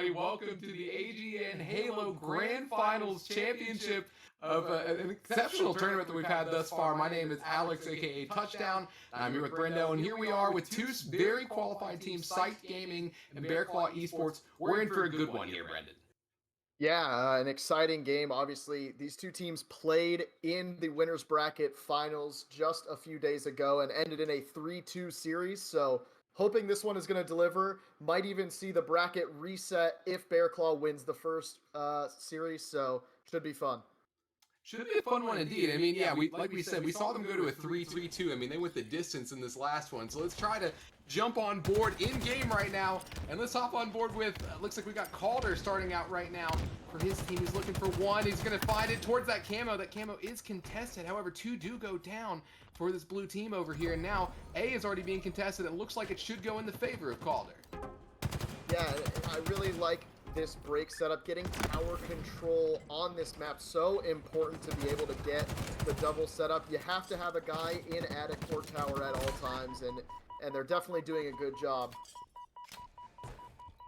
everybody. Welcome to the AGN Halo Grand Finals Championship of an exceptional tournament that we've had thus far. My name is Alex, aka Touchdown. I'm here with Brendo, and here we are with two very qualified teams, SiKed Gaming and Bearclaw Esports. We're in for a good one here, Brendan. Yeah, an exciting game. Obviously, these two teams played in the winners bracket finals just a few days ago and ended in a 3-2 series. So hoping this one is going to deliver. Might even see the bracket reset if Bearclaw wins the first series. So should be fun. Should be a fun one indeed. I mean, yeah, like we said, we saw them go to a 3-3-2. I mean, they went the distance in this last one. So let's try to jump on board in game right now. And let's hop on board with, looks like we got Calder starting out right now for his team. He's looking for one. He's going to find it towards that camo. That camo is contested. However, two do go down for this blue team over here. And now A is already being contested. It looks like it should go in the favor of Calder. Yeah, I really like this break setup. Getting tower control on this map so important to be able to get the double setup. You have to have a guy in attic or tower at all times, and they're definitely doing a good job.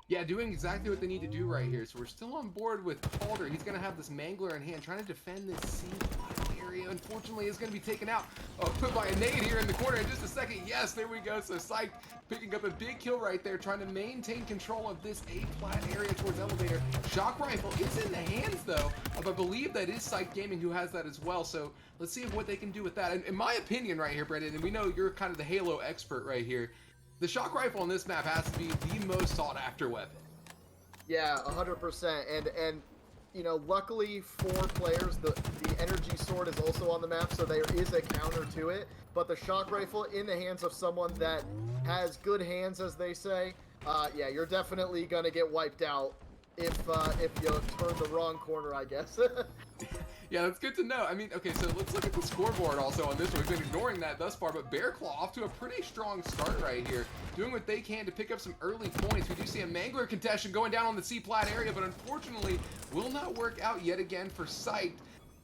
Yeah, doing exactly what they need to do right here. So we're still on board with Calder. He's going to have this Mangler in hand, trying to defend this C area. Unfortunately, it's going to be taken out put by a nade here in the corner in just a second. Yes, there we go. So SiKed picking up a big kill right there, trying to maintain control of this A-plat area towards elevator. Shock rifle is in the hands, though, of I believe that is SiKed Gaming who has that as well. So let's see what they can do with that. And in my opinion right here, Brendan, and we know you're kind of the Halo expert right here, the shock rifle on this map has to be the most sought-after weapon. Yeah, 100%. And you know, luckily for players, the energy sword is also on the map, so there is a counter to it. But the shock rifle in the hands of someone that has good hands, as they say, yeah, you're definitely gonna get wiped out if you turn the wrong corner, I guess. Yeah, that's good to know. I mean, okay, so let's look at the scoreboard also on this one. We've been ignoring that thus far, but Bearclaw off to a pretty strong start right here, doing what they can to pick up some early points. We do see a Mangler contestation going down on the C-plat area, but unfortunately will not work out yet again for SiKed.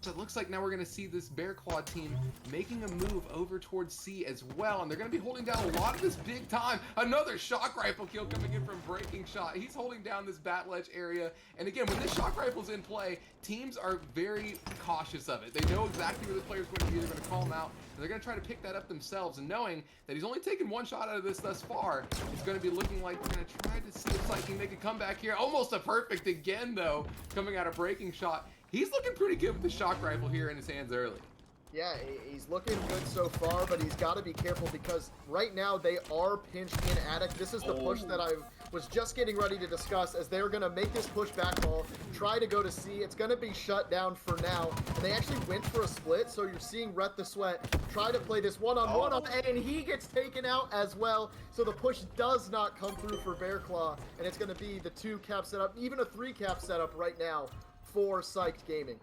So it looks like now we're going to see this Bearclaw team making a move over towards C as well, and they're going to be holding down a lot of this big time. Another shock rifle kill coming in from Breaking Shot. He's holding down this bat ledge area, and again, when this shock rifle's in play, teams are very cautious of it. They know exactly where the player's going to be. They're going to call him out, and they're going to try to pick that up themselves, and knowing that he's only taken one shot out of this thus far, it's going to be looking like we're going to try to see if SiKed can make a comeback here. Almost a perfect again, though, coming out of Breaking Shot. He's looking pretty good with the shock rifle here in his hands early. Yeah, he's looking good so far, but he's got to be careful because right now they are pinched in attic. This is the push that I was just getting ready to discuss, as they're going to make this push back ball, try to go to C. It's going to be shut down for now, and they actually went for a split, so you're seeing Rhett the Sweat try to play this one-on-one on A, and he gets taken out as well, so the push does not come through for Bearclaw, and it's going to be the 2-cap setup, even a 3-cap setup right now for SiKed Gaming.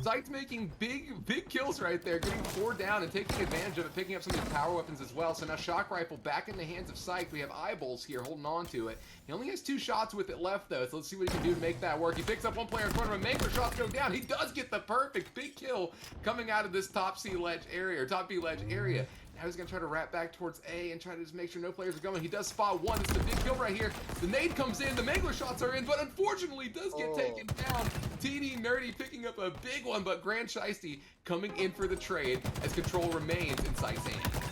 SiKed's making big kills right there, getting 4 down and taking advantage of it, picking up some of these power weapons as well. So now shock rifle back in the hands of SiKed. We have eyeballs here holding on to it. He only has 2 shots with it left though, so let's see what he can do to make that work. He picks up one player in front of him. Mangler shots go down. He does get the perfect big kill coming out of this top C ledge area, or top B ledge area. Now he's going to try to wrap back towards A and try to just make sure no players are going. He does spot one. It's the big kill right here. The nade comes in. The Mangler shots are in, but unfortunately does get taken down. TD Nerdy picking up a big one, but Grand Shiesty coming in for the trade as control remains in SiKed's hands.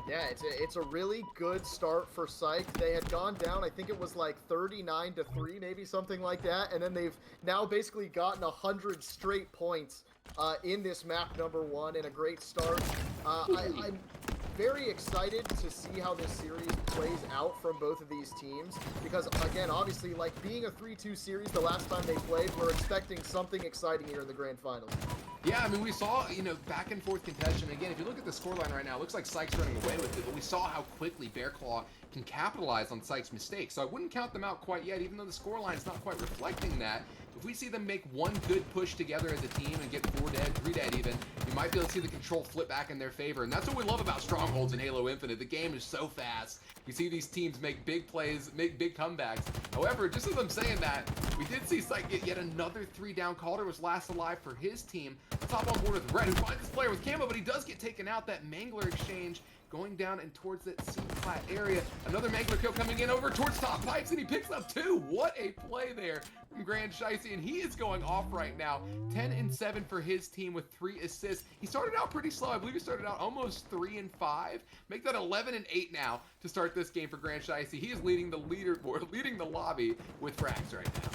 Yeah, it's a really good start for SiKed. They had gone down, I think it was like 39-3, maybe something like that, and then they've now basically gotten 100 straight points in this map number 1, and a great start. I'm very excited to see how this series plays out from both of these teams, because again, obviously, like being a 3-2 series the last time they played, we're expecting something exciting here in the grand finals. Yeah, I mean, we saw, you know, back and forth contention. Again, if you look at the scoreline right now, it looks like SiKed's running away with it, but we saw how quickly Bearclaw can capitalize on SiKed's mistakes. So I wouldn't count them out quite yet, even though the scoreline's not quite reflecting that. If we see them make one good push together as a team and get 4 dead, 3 dead even, we might be able to see the control flip back in their favor. And that's what we love about Strongholds in Halo Infinite. The game is so fast. We see these teams make big plays, make big comebacks. However, just as I'm saying that, we did see SiKed get yet another 3-down. Calder was last alive for his team. Let's hop on board with Red, who finds this player with camo, but he does get taken out. That Mangler exchange going down and towards that C-flat area. Another Mangler kill coming in over towards top pipes, and he picks up 2. What a play there from Grand Shiesty, and he is going off right now. 10-7 for his team with 3 assists. He started out pretty slow. I believe he started out almost 3-5. Make that 11-8 now to start this game for Grand Shiesty. He is leading the leaderboard, leading the lobby with frags right now.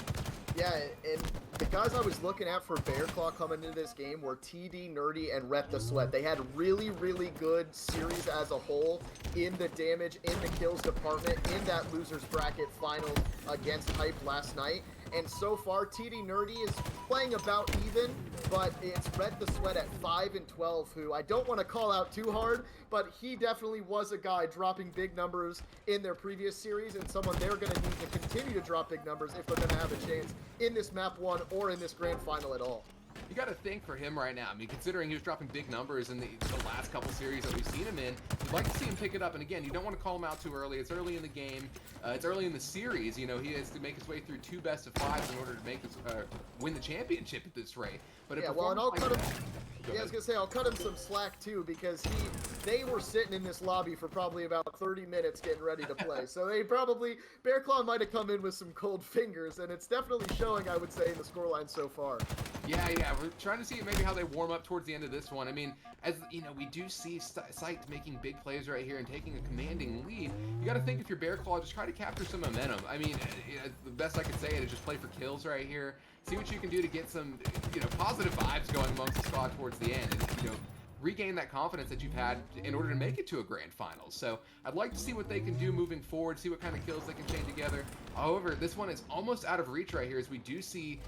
Yeah, and the guys I was looking at for Bearclaw coming into this game were TD, Nerdy, and Rep the Sweat. They had really, really good series as a whole in the damage, in the kills department, in that loser's bracket finals against Hype last night. And so far, TD Nerdy is playing about even, but it's Red the Sweat at 5-12, who I don't want to call out too hard, but he definitely was a guy dropping big numbers in their previous series, and someone they're going to need to continue to drop big numbers if they're going to have a chance in this map 1 or in this grand final at all. You got to think for him right now. I mean, considering he was dropping big numbers in the last couple series that we've seen him in, you'd like to see him pick it up. And again, you don't want to call him out too early. It's early in the game. It's early in the series. You know, he has to make his way through 2 best-of-5s in order to make this win the championship at this rate. But yeah, well, and I'll cut him. Yeah, I was gonna say I'll cut him some slack too, because they were sitting in this lobby for probably about 30 minutes getting ready to play. So Bearclaw might have come in with some cold fingers, and it's definitely showing, I would say, in the scoreline so far. Yeah, we're trying to see maybe how they warm up towards the end of this one. I mean, as you know, we do see SiKed making big plays right here and taking a commanding lead. You got to think if you're Bearclaw, just try to capture some momentum. I mean, the best I could say it is just play for kills right here. See what you can do to get some, positive vibes going amongst the squad towards the end, and regain that confidence that you've had in order to make it to a grand final. So I'd like to see what they can do moving forward, see what kind of kills they can chain together. However, this one is almost out of reach right here, as we do see,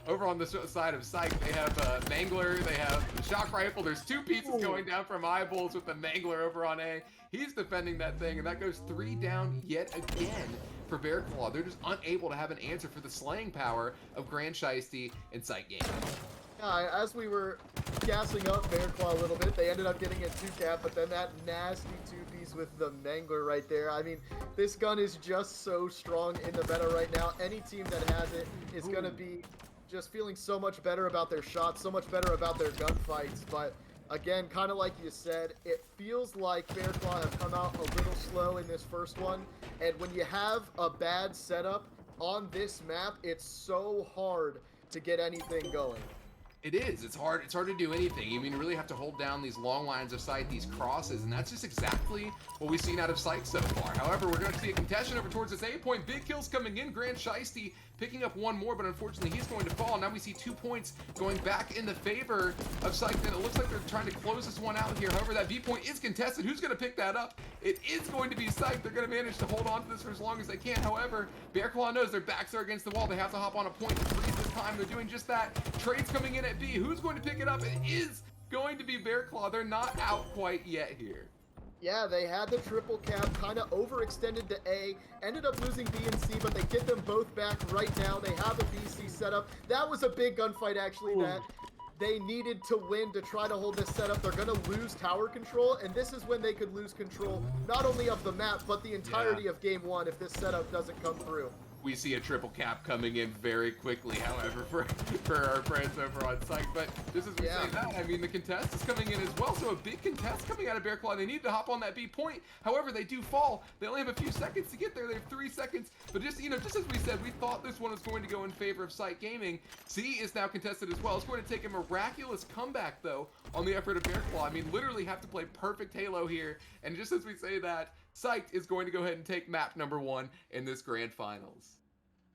over on the side of SiKed, they have Mangler, they have the shock rifle. There's 2 pieces going down from Eyeballs with the Mangler over on A. He's defending that thing, and that goes 3 down yet again for Bearclaw. They're just unable to have an answer for the slaying power of Grand Shiesty and SiKed Gaming. As we were gassing up Bearclaw a little bit, they ended up getting a 2-cap, but then that nasty 2-piece with the Mangler right there. I mean, this gun is just so strong in the meta right now. Any team that has it is going to be just feeling so much better about their shots, so much better about their gunfights. But again, kind of like you said, it feels like Bearclaw have come out a little slow in this first one. And when you have a bad setup on this map, it's so hard to get anything going. It is. It's hard. It's hard to do anything. You really have to hold down these long lines of sight, these crosses, and that's just exactly what we've seen out of SiKed so far. However, we're going to see a contestant over towards this A point. Big kills coming in. Grand Shiesty picking up 1 more, but unfortunately he's going to fall. Now we see 2 points going back in the favor of SiKed, and it looks like they're trying to close this one out here. However, that B point is contested. Who's going to pick that up? It is going to be SiKed. They're going to manage to hold on to this for as long as they can. However, Bearclaw knows their backs are against the wall. They have to hop on a point to freeze this time. They're doing just that. Trades coming in at B. Who's going to pick it up? It is going to be Bearclaw. They're not out quite yet here. Yeah, they had the triple cap, kind of overextended to A, ended up losing B and C, but they get them both back right now. They have a BC setup. That was a big gunfight, actually, that they needed to win to try to hold this setup. They're going to lose tower control, and this is when they could lose control, not only of the map, but the entirety of Game 1 if this setup doesn't come through. We see a triple cap coming in very quickly, however, for our friends over on SiKed. But just as we say that, I mean, the contest is coming in as well. So a big contest coming out of Bearclaw. They need to hop on that B point. However, they do fall. They only have a few seconds to get there. They have 3 seconds. But just as we said, we thought this one was going to go in favor of SiKed Gaming. C is now contested as well. It's going to take a miraculous comeback, though, on the effort of Bearclaw. I mean, literally have to play perfect Halo here. And just as we say that, SiKed is going to go ahead and take map number 1 in this grand finals.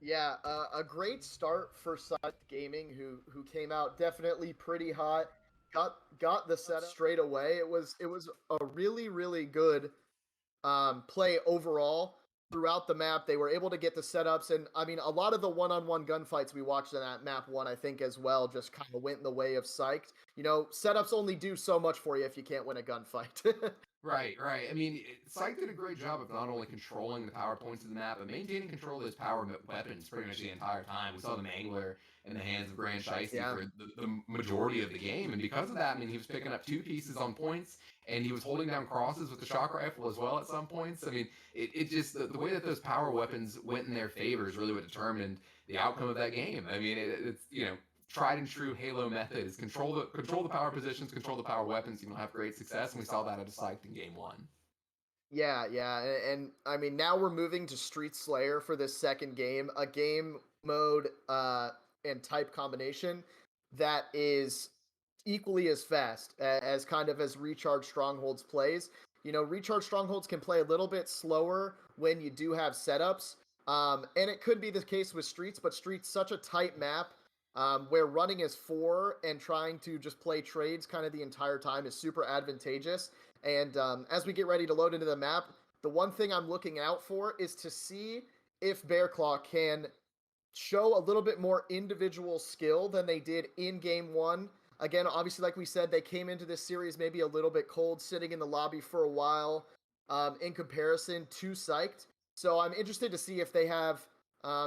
Yeah, a great start for SiKed Gaming, who came out definitely pretty hot, got the setup straight away. It was a really, really good play overall throughout the map. They were able to get the setups, and I mean, a lot of the one-on-one gunfights we watched in that map 1, I think, as well, just kind of went in the way of SiKed. Setups only do so much for you if you can't win a gunfight. Right. I mean, SiKed did a great job of not only controlling the power points of the map, but maintaining control of those power weapons pretty much the entire time. We saw the Mangler in the hands of Grand Shiesty for the majority of the game, and because of that, I mean, he was picking up 2 pieces on points, and he was holding down crosses with the shock rifle as well at some points. I mean, it just, the way that those power weapons went in their favor is really what determined the outcome of that game. I mean, it's tried and true Halo method is control the power positions, control the power weapons, you'll have great success, and we saw that at a SiKed in game 1. Yeah, yeah, and I mean now we're moving to Street Slayer for this second game, a game mode and type combination that is equally as fast as kind of as Recharge Strongholds plays. You know, Recharge Strongholds can play a little bit slower when you do have setups, and it could be the case with Streets, but Streets such a tight map where running as 4 and trying to just play trades kind of the entire time is super advantageous. And as we get ready to load into the map, the one thing I'm looking out for is to see if Bearclaw can show a little bit more individual skill than they did in game 1. Again, obviously, like we said, they came into this series maybe a little bit cold, sitting in the lobby for a while in comparison to SiKed. So I'm interested to see if they have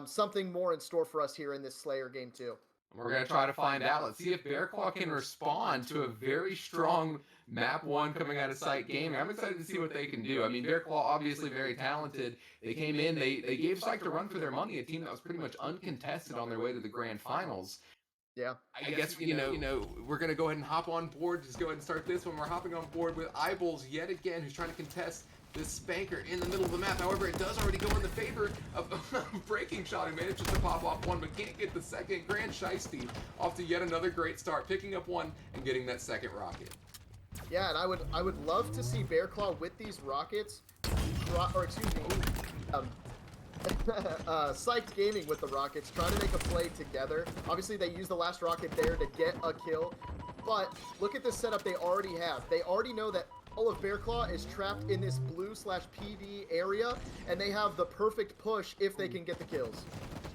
something more in store for us here in this Slayer game 2. We're going to try to find out. Let's see if Bearclaw can respond to a very strong map 1 coming out of SiKed Gaming. I'm excited to see what they can do. I mean, Bearclaw obviously very talented. They came in, they gave SiKed a run for their money, a team that was pretty much uncontested on their way to the grand finals. Yeah. I guess, you know, we're going to go ahead and hop on board. Just go ahead and start this one. We're hopping on board with Eyeballs yet again, who's trying to contest this spanker in the middle of the map. However, it does already go in the favor of Breaking Shot, who manages to pop off one, but can't get the second. Grand Shiesty off to yet another great start, picking up one and getting that second rocket. Yeah, and I would love to see Bearclaw with these rockets, SiKed Gaming with the rockets, trying to make a play together. Obviously, they use the last rocket there to get a kill, but look at this setup they already have. They already know that all of Bearclaw is trapped in this blue/PD area, and they have the perfect push if they can get the kills.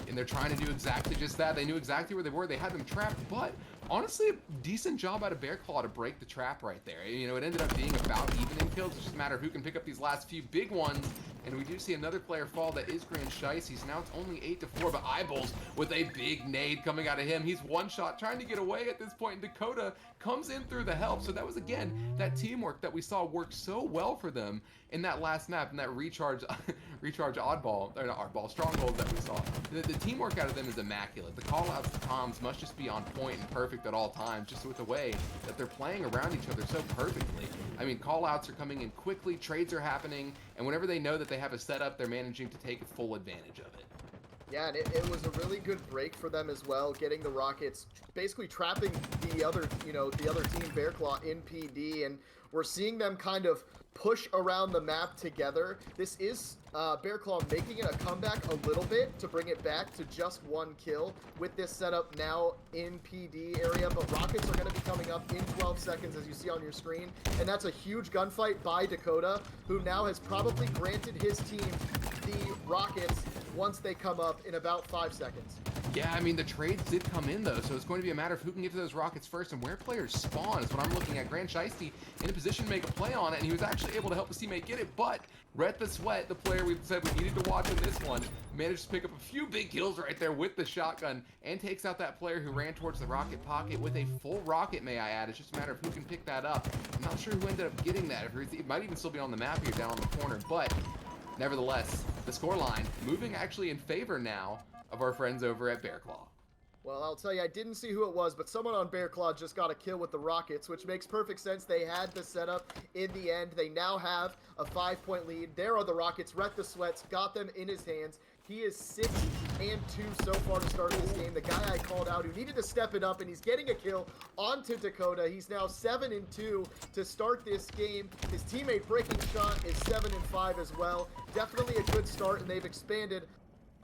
And they're trying to do exactly just that. They knew exactly where they were. They had them trapped, but honestly, a decent job out of Bearclaw to break the trap right there. You know, it ended up being about even in kills. It's just a matter of who can pick up these last few big ones. And we do see another player fall. That is Grand Shiesty. Now it's only 8-4, but Eyeballs with a big nade coming out of him. He's one shot trying to get away at this point. And Dakota comes in through the help. So that was, again, that teamwork that we saw work so well for them in that last map, in that recharge oddball, or not oddball, stronghold that we saw. The teamwork out of them is immaculate. The call-outs to comms must just be on point and perfect at all times, just with the way that they're playing around each other so perfectly. I mean, call-outs are coming in quickly, trades are happening, and whenever they know that they have a setup, they're managing to take full advantage of it. Yeah, and it was a really good break for them as well, getting the Rockets, basically trapping the other team, Bearclaw, in PD, and we're seeing them kind of push around the map together. This is Bearclaw making it a comeback a little bit to bring it back to just one kill with this setup now in PD area, but Rockets are going to be coming up in 12 seconds as you see on your screen, and that's a huge gunfight by Dakota, who now has probably granted his team the Rockets once they come up in about 5 seconds. Yeah, I mean, the trades did come in, though, so it's going to be a matter of who can get to those rockets first and where players spawn is what I'm looking at. Grand Shiesty in a position to make a play on it, and he was actually able to help his teammate get it, but Rhett the Sweat, the player we said we needed to watch in this one, managed to pick up a few big kills right there with the shotgun and takes out that player who ran towards the rocket pocket with a full rocket, may I add. It's just a matter of who can pick that up. I'm not sure who ended up getting that. It might even still be on the map here down on the corner, but nevertheless, the scoreline moving actually in favor now of our friends over at Bearclaw. Well, I'll tell you, I didn't see who it was, but someone on Bearclaw just got a kill with the Rockets, which makes perfect sense. They had the setup in the end. They now have a 5-point lead. There are the Rockets. Rhett the Sweats got them in his hands. He is 6-2 so far to start this game. The guy I called out who needed to step it up, and he's getting a kill onto Dakota. He's now 7-2 to start this game. His teammate Breaking Shot is 7-5 as well. Definitely a good start, and they've expanded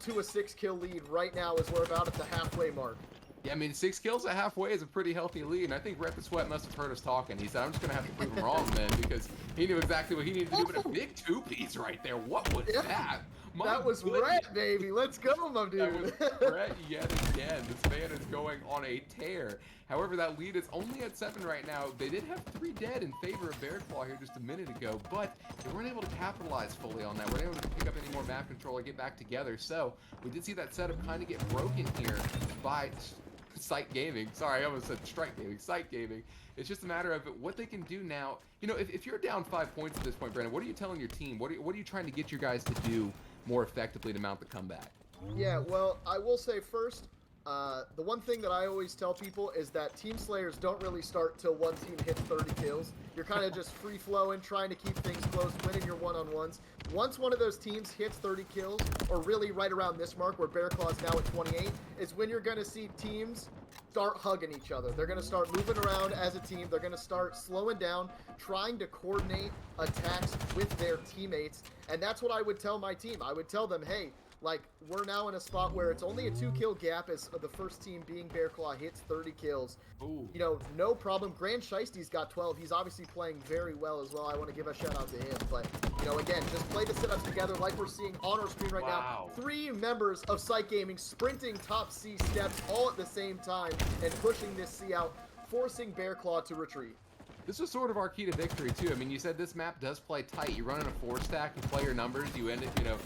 to a 6-kill lead right now as we're about at the halfway mark. Yeah, I mean, 6 kills at halfway is a pretty healthy lead, and I think Rhett the Sweat must have heard us talking. He said, I'm just going to have to prove him wrong, man, because he knew exactly what he needed to do, but a big two-piece right there. What was that? That was Rhett, baby. Let's go, my dude. That was Rhett yet again. This man is going on a tear. However, that lead is only at 7 right now. They did have 3 dead in favor of Bearclaw here just a minute ago, but they weren't able to capitalize fully on that. They weren't able to pick up any more map control or get back together. So we did see that setup kind of get broken here by SiKed Gaming. Sorry, I almost said Strike Gaming. SiKed Gaming. It's just a matter of what they can do now. You know, if you're down 5 points at this point, Brandon, what are you telling your team? What are you trying to get your guys to do more effectively to mount the comeback? Yeah, well, I will say first, The one thing that I always tell people is that team slayers don't really start till one team hits 30 kills. You're kind of just free flowing, trying to keep things close, winning your one-on-ones. Once one of those teams hits 30 kills, or really right around this mark where Bearclaw is now at 28, is when you're going to see teams start hugging each other. They're going to start moving around as a team. They're going to start slowing down, trying to coordinate attacks with their teammates. And that's what I would tell my team. I would tell them, hey, like, we're now in a spot where it's only a 2-kill gap as the first team being Bearclaw hits 30 kills. Ooh. You know, no problem. Grand Shiesty's got 12. He's obviously playing very well as well. I want to give a shout out to him. But, you know, again, just play the setups together like we're seeing on our screen right now. 3 members of SiKed Gaming sprinting top C steps all at the same time and pushing this C out, forcing Bearclaw to retreat. This was sort of our key to victory, too. I mean, you said this map does play tight. You run in a 4-stack, you play your numbers, you end it, you know,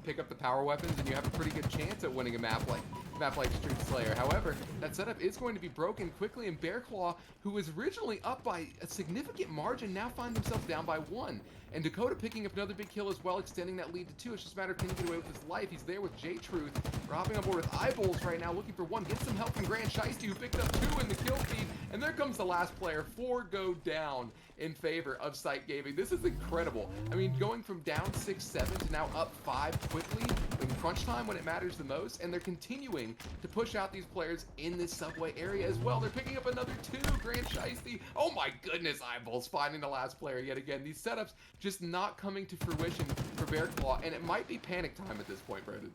pick up the power weapons, and you have a pretty good chance at winning a map like Street Slayer. However, that setup is going to be broken quickly, and Bearclaw, who was originally up by a significant margin, now find themselves down by 1. And Dakota picking up another big kill as well, extending that lead to 2. It's just a matter of can he get away with his life. He's there with J-Truth. We're hopping on board with Eyeballs right now, looking for 1. Gets some help from Grand Shiesty, who picked up 2 in the kill feed. And there comes the last player. 4 go down in favor of SiKed Gaming. This is incredible. I mean, going from down 6-7 to now up 5 quickly in crunch time when it matters the most, and they're continuing to push out these players in this subway area as well. They're picking up another 2. Grand Shiesty. Oh my goodness, Eyeballs finding the last player yet again. These setups just not coming to fruition for Bearclaw, and it might be panic time at this point, Brendan.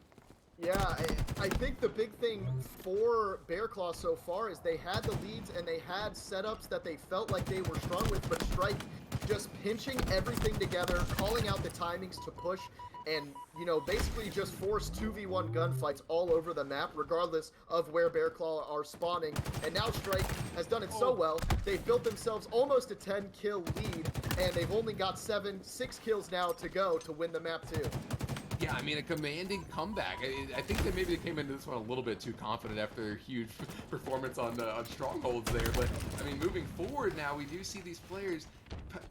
Yeah, I think the big thing for Bearclaw so far is they had the leads and they had setups that they felt like they were strong with, but Strike just pinching everything together, calling out the timings to push, and, you know, basically just force 2v1 gunfights all over the map, regardless of where Bearclaw are spawning. And now Strike has done it so well, they've built themselves almost a 10-kill lead, and they've only got 6 kills now to go to win the map too. Yeah, I mean, a commanding comeback. I think that maybe they came into this one a little bit too confident after their huge performance on Strongholds there. But, I mean, moving forward now, we do see these players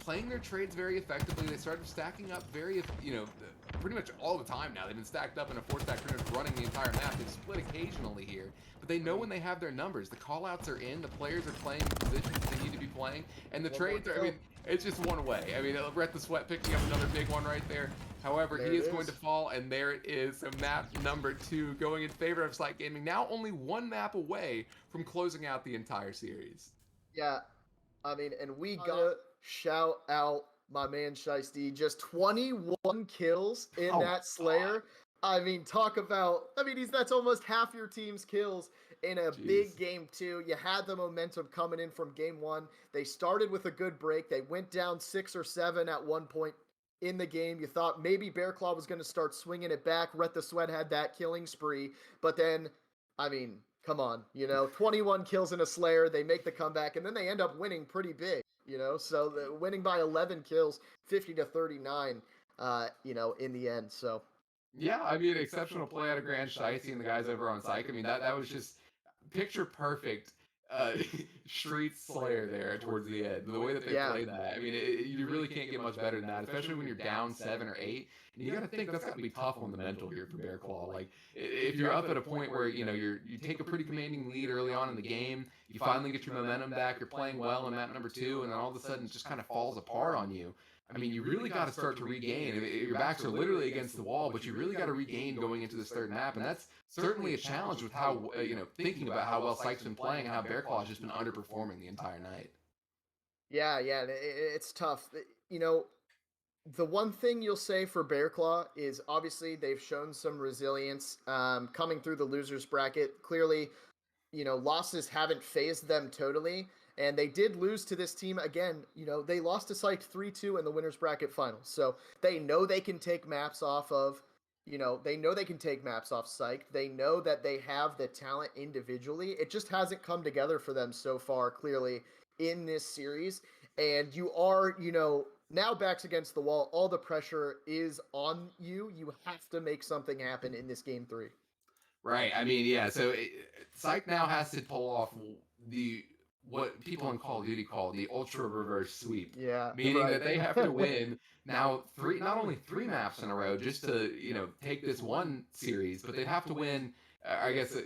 playing their trades very effectively. They started stacking up very, you know, pretty much all the time now. They've been stacked up in a 4-stack pretty much running the entire map. They've split occasionally here. But they know when they have their numbers. The call-outs are in. The players are playing the positions they need to be playing. And the trades are, I mean, it's just one way. I mean, Brett the Sweat picking up another big one right there. However, he is going to fall, and there it is. So map number 2 going in favor of SiKed Gaming. Now only 1 map away from closing out the entire series. Yeah, I mean, and we gotta shout out my man Shiesty. Just 21 kills in that Slayer. I mean, talk about, that's almost half your team's kills in a big game too. You had the momentum coming in from game 1. They started with a good break. They went down 6 or 7 at one point in the game. You thought maybe Bearclaw was going to start swinging it back. Rhett the Sweat had that killing spree. But then, I mean, come on, you know, 21 kills in a Slayer. They make the comeback, and then they end up winning pretty big, you know. So winning by 11 kills, 50-39, you know, in the end. So. Yeah, I mean, exceptional play out of Grand Shiesty and the guys over on SiKed. I mean, that was just picture perfect Street Slayer there towards the end. The way that they played that, I mean, you really can't get much better than that, especially when you're down 7 or 8. And you got to think that's got to be tough on the mental here for Bearclaw. Like, if you're up at a point where you know you take a pretty commanding lead early on in the game, you finally get your momentum back, you're playing well in map number 2, and then all of a sudden it just kind of falls apart on you. I mean, you really got to start to regain. Your backs are literally against the wall, but you really got to regain going into this 3rd map, and that's certainly a challenge with how, you know, thinking about how well SiKed's been playing and how Bearclaw has just been underperforming the entire night. Yeah, it's tough. You know, the one thing you'll say for Bearclaw is obviously they've shown some resilience coming through the losers bracket. Clearly, you know, losses haven't phased them totally. And they did lose to this team again. You know, they lost to SiKed 3-2 in the winners bracket finals. So they know they can take maps off of, you know, they know they can take maps off SiKed. They know that they have the talent individually. It just hasn't come together for them so far, clearly, in this series. And you are, you know, now backs against the wall. All the pressure is on you. You have to make something happen in this game 3. Right. I mean, yeah. So SiKed now has to pull off what people in Call of Duty call the ultra reverse sweep. Yeah. Meaning that they have to win now not only 3 maps in a row just to, you know, take this one series, but they'd have to win I guess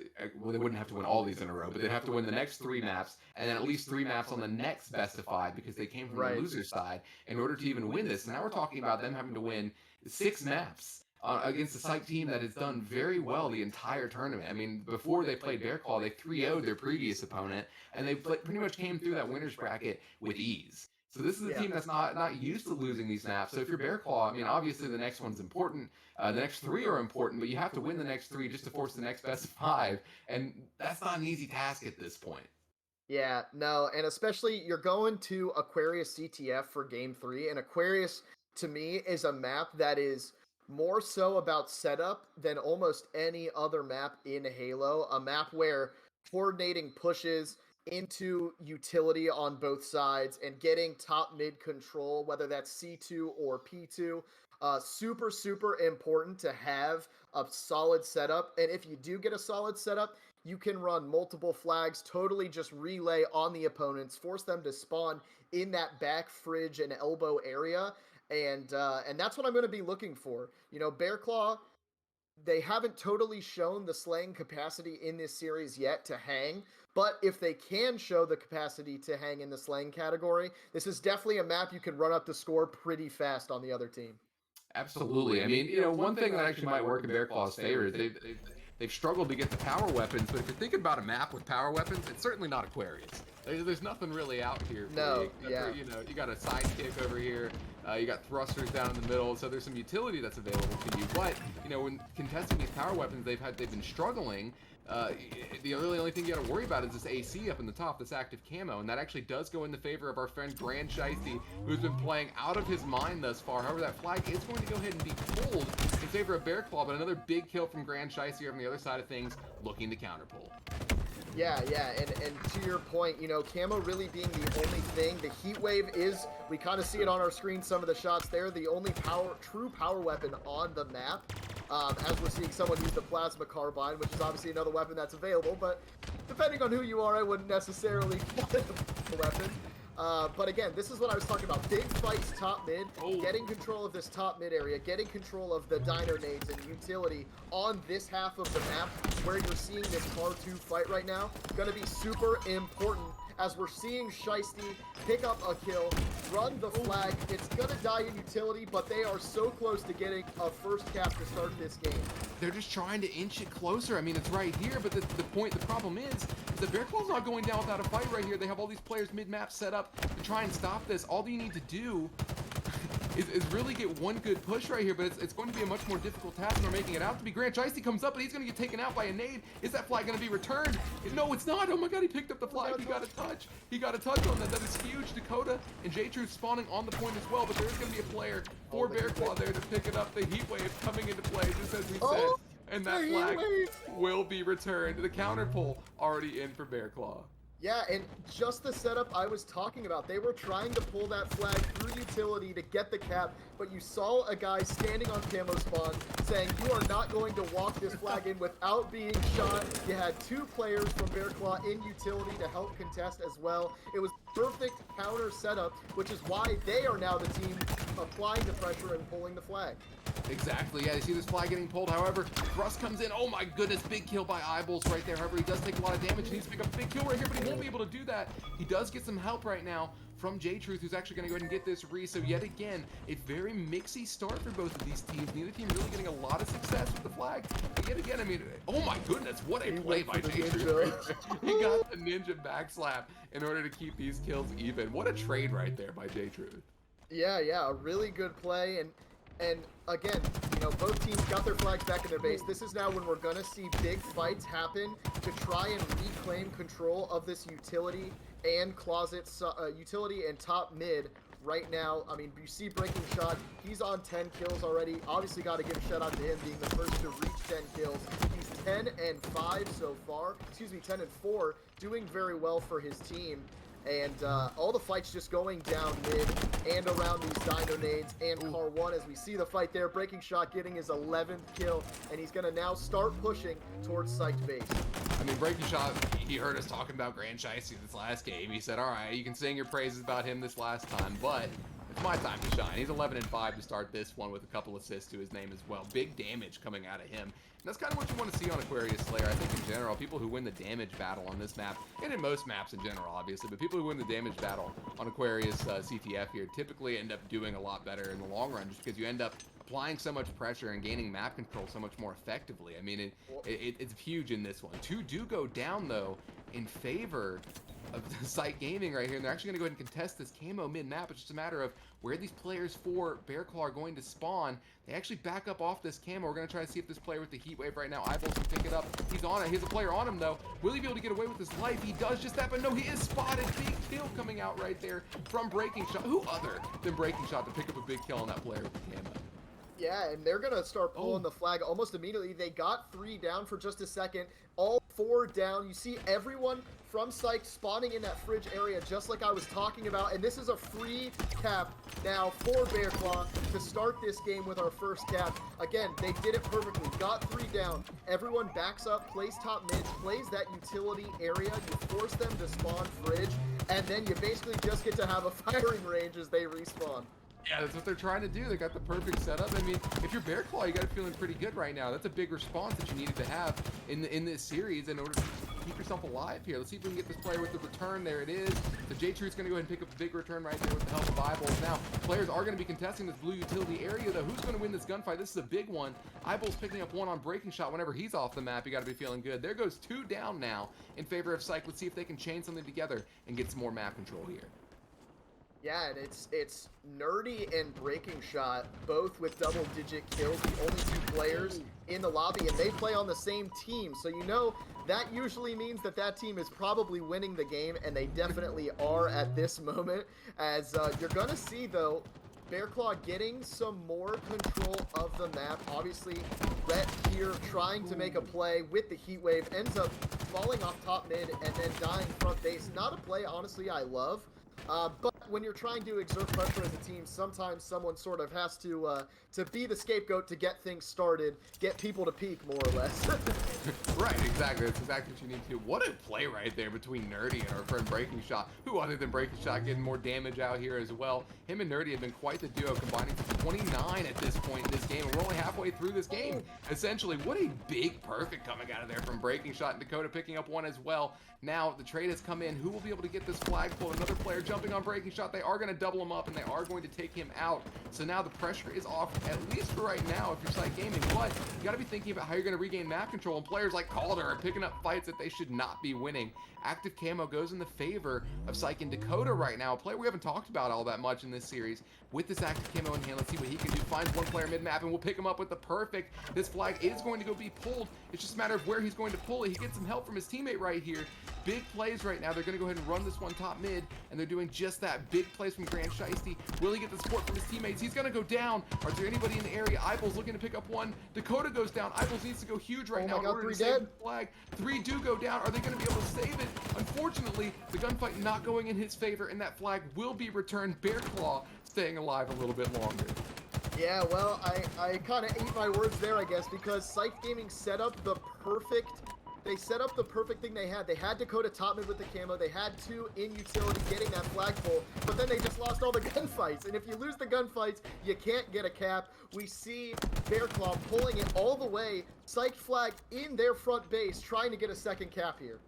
well, they wouldn't have to win all these in a row, but they'd have to win the next 3 maps and then at least 3 maps on the next best of 5 because they came from the Right. loser side in order to even win this. And now we're talking about them having to win 6 maps against a SiKed team that has done very well the entire tournament. I mean, before they played Bearclaw, they 3-0'd their previous opponent, and they pretty much came through that winner's bracket with ease. So this is a team that's not used to losing these maps. So if you're Bearclaw, I mean, obviously the next one's important. The next 3 are important, but you have to win the next 3 just to force the next best of 5, and that's not an easy task at this point. Yeah, no, and especially you're going to Aquarius CTF for game 3, and Aquarius to me is a map that is more so about setup than almost any other map in Halo. A map where coordinating pushes into utility on both sides and getting top mid control, whether that's C2 or P2, super, super important to have a solid setup. And if you do get a solid setup, you can run multiple flags, totally just relay on the opponents, force them to spawn in that back fridge and elbow area, and that's what I'm going to be looking for. You know, Bearclaw, they haven't totally shown the slaying capacity in this series yet to hang, but if they can show the capacity to hang in the slaying category, this is definitely a map you can run up the score pretty fast on the other team. Absolutely. I mean, one thing that actually might work in Bearclaw's favor is they've struggled to get the power weapons, but if you're thinking about a map with power weapons, it's certainly not Aquarius. There's nothing really out here. No, yeah. For, you got a sidekick over here. You got thrusters down in the middle, so there's some utility that's available to you. But when contesting these power weapons, they've been struggling. The only thing you got to worry about is this AC up in the top, this active camo, and that actually does go in the favor of our friend Grand Shiesty, who's been playing out of his mind thus far. However, that flag is going to go ahead and be pulled in favor of Bearclaw, but another big kill from Grand Shiesty on the other side of things, looking to counterpull. Yeah, and to your point, camo really being the only thing. The heat wave is, we kind of see it on our screen, some of the shots there, the only true power weapon on the map. As we're seeing someone use the plasma carbine, which is obviously another weapon that's available, but depending on who you are, I wouldn't necessarily call it a weapon. But again, this is what I was talking about. Big fights top mid, getting control of this top mid area, getting control of the dino nades and utility on this half of the map where you're seeing this car 2 fight right now. Gonna be super important as we're seeing Shiesty pick up a kill, run the flag. It's gonna die in utility, but they are so close to getting a first cap to start this game. They're just trying to inch it closer. I mean, it's right here, but the problem is that Bearclaw's not going down without a fight right here. They have all these players mid-map set up to try and stop this. All you need to do is really get one good push right here, but it's going to be a much more difficult task than we're making it out to be. Grand Shiesty comes up, but he's going to get taken out by a nade. Is that flag going to be returned? No, it's not. Oh my god, he picked up the flag. He got a touch. He got a touch on that. That is huge. Dakota and J-Truth spawning on the point as well, but there's going to be a player for Bearclaw there to pick it up. The heat wave coming into play, just as we said. And that flag will be returned. The counter pull already in for Bearclaw. Yeah, and just the setup I was talking about. They were trying to pull that flag through utility to get the cap, but you saw a guy standing on camo spawn saying, you are not going to walk this flag in without being shot. You had 2 players from Bearclaw in utility to help contest as well. It was perfect counter setup, which is why they are now the team applying the pressure and pulling the flag. Exactly, yeah, you see this flag getting pulled. However, Thrust comes in. Oh my goodness, big kill by Eyeballs right there. However, he does take a lot of damage. He needs to pick up a big kill right here, but he won't be able to do that. He does get some help right now from J-Truth, who's actually going to go ahead and get this re. So yet again, a very mixy start for both of these teams. Neither team really getting a lot of success with the flag. But yet again, I mean, oh my goodness, what a play by J-Truth. He got the ninja backslap in order to keep these kills even. What a trade right there by J-Truth. Yeah, a really good play. And again, both teams got their flags back in their base. This is now when we're going to see big fights happen to try and reclaim control of this utility and closet, utility and top mid right now. I mean, you see Breaking Shot. He's on 10 kills already. Obviously got to give a shout out to him being the first to reach 10 kills. He's 10 and 5 so far. 10 and 4. Doing very well for his team. And all the fights just going down mid and around these dino nades and car 1 as we see the fight there. Breaking Shot getting his 11th kill, and he's going to now start pushing towards SiKed base. I mean, Breaking Shot, he heard us talking about Grand Shiesty this last game. He said, all right, you can sing your praises about him this last time, but It's my time to shine. He's 11-5 to start this one with a couple assists to his name as well. Big damage coming out of him. And that's kind of what you want to see on Aquarius Slayer. I think in general, people who win the damage battle on this map, and in most maps in general, obviously, but people who win the damage battle on Aquarius CTF here typically end up doing a lot better in the long run, just because you end up applying so much pressure and gaining map control so much more effectively. I mean, it's huge in this one. Two do go down, though, in favor of SiKed Gaming right here, and they're actually going to go ahead and contest this camo mid-map. It's just a matter of where these players for Bearclaw are going to spawn. They actually back up off this camo. We're going to try to see if this player with the heat wave right now, Eyeballs, can pick it up. He's on it. He has a player on him, though. Will he be able to get away with his life? He does just that, but no, he is spotted. Big kill coming out right there from Breaking Shot. Who other than Breaking Shot to pick up a big kill on that player with the camo? Yeah, and they're going to start pulling the flag almost immediately. They got 3 down for just a second. All 4 down. You see everyone from SiKed spawning in that fridge area just like I was talking about. And this is a free cap now for Bearclaw to start this game with our first cap. Again, they did it perfectly. Got 3 down. Everyone backs up, plays top mid, plays that utility area. You force them to spawn fridge, and then you basically just get to have a firing range as they respawn. Yeah, that's what they're trying to do. They got the perfect setup. I mean, if you're Bearclaw, you got it feeling pretty good right now. That's a big response that you needed to have in this series in order to keep yourself alive here. Let's see if we can get this player with the return. There it is. So J-Truth's going to go ahead and pick up a big return right there with the help of Eyeballs. Now, players are going to be contesting this blue utility area, though. Who's going to win this gunfight? This is a big one. Eyeballs picking up 1 on Breaking Shot. Whenever he's off the map, you got to be feeling good. There goes 2 down now in favor of SiKed. Let's see if they can chain something together and get some more map control here. Yeah, and it's Nerdy and Breaking Shot, both with double-digit kills, the only 2 players in the lobby, and they play on the same team. So you know that usually means that that team is probably winning the game, and they definitely are at this moment. As you're going to see, though, Bearclaw getting some more control of the map. Obviously, Rhett here trying to make a play with the heat wave, ends up falling off top mid and then dying front base. Not a play, honestly, I love. But when you're trying to exert pressure as a team, sometimes someone sort of has to be the scapegoat to get things started, get people to peak, more or less. Right, exactly. That's exactly what you need to do. What a play right there between Nerdy and our friend Breaking Shot. Who other than Breaking Shot getting more damage out here as well. Him and Nerdy have been quite the duo, combining for 29 at this point in this game, and we're only halfway through this game. Essentially, what a big perfect coming out of there from Breaking Shot, and Dakota picking up 1 as well. Now, the trade has come in. Who will be able to get this flag pulled? Another player jumping on Breaking Shot. They are going to double him up, and they are going to take him out. So now the pressure is off, at least for right now, if you're SiKed Gaming. But you got to be thinking about how you're going to regain map control, and players like Calder are picking up fights that they should not be winning. Active Camo goes in the favor of SiKed and Dakota right now, a player we haven't talked about all that much in this series. With this Active Camo in hand, let's see what he can do. Finds 1 player mid-map, and we'll pick him up with the perfect. This flag is going to go be pulled. It's just a matter of where he's going to pull it. He gets some help from his teammate right here. Big plays right now. They're going to go ahead and run this one top mid, and they're doing just that. Big plays from Grand Shiesty. Will he get the support from his teammates? He's going to go down. Is there anybody in the area? Eyeballs looking to pick up 1. Dakota goes down. Eyeballs needs to go huge right now in order to save the flag. 3 do go down. Are they going to be able to save it? Unfortunately, the gunfight not going in his favor, and that flag will be returned. Bearclaw staying alive a little bit longer. Yeah, well, I kind of ate my words there, I guess, because SiKed Gaming set up the perfect... They set up the perfect thing they had. They had Dakota top mid with the camo. They had 2 in utility getting that flagpole, but then they just lost all the gunfights. And if you lose the gunfights, you can't get a cap. We see Bearclaw pulling it all the way. SiKed flag in their front base, trying to get a second cap here.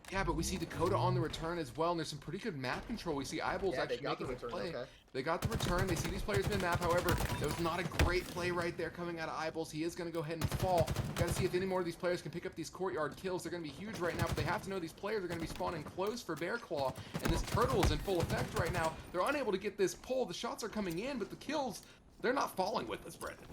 Yeah, but we see Dakota on the return as well, and there's some pretty good map control. We see Eyeballs actually making a play. Okay. They got the return. They see these players mid-map. However, that was not a great play right there coming out of Eyeballs. He is going to go ahead and fall. Got to see if any more of these players can pick up these courtyard kills. They're going to be huge right now, but they have to know these players are going to be spawning close for Bearclaw, and this turtle is in full effect right now. They're unable to get this pull. The shots are coming in, but the kills, they're not falling with us, Brendan.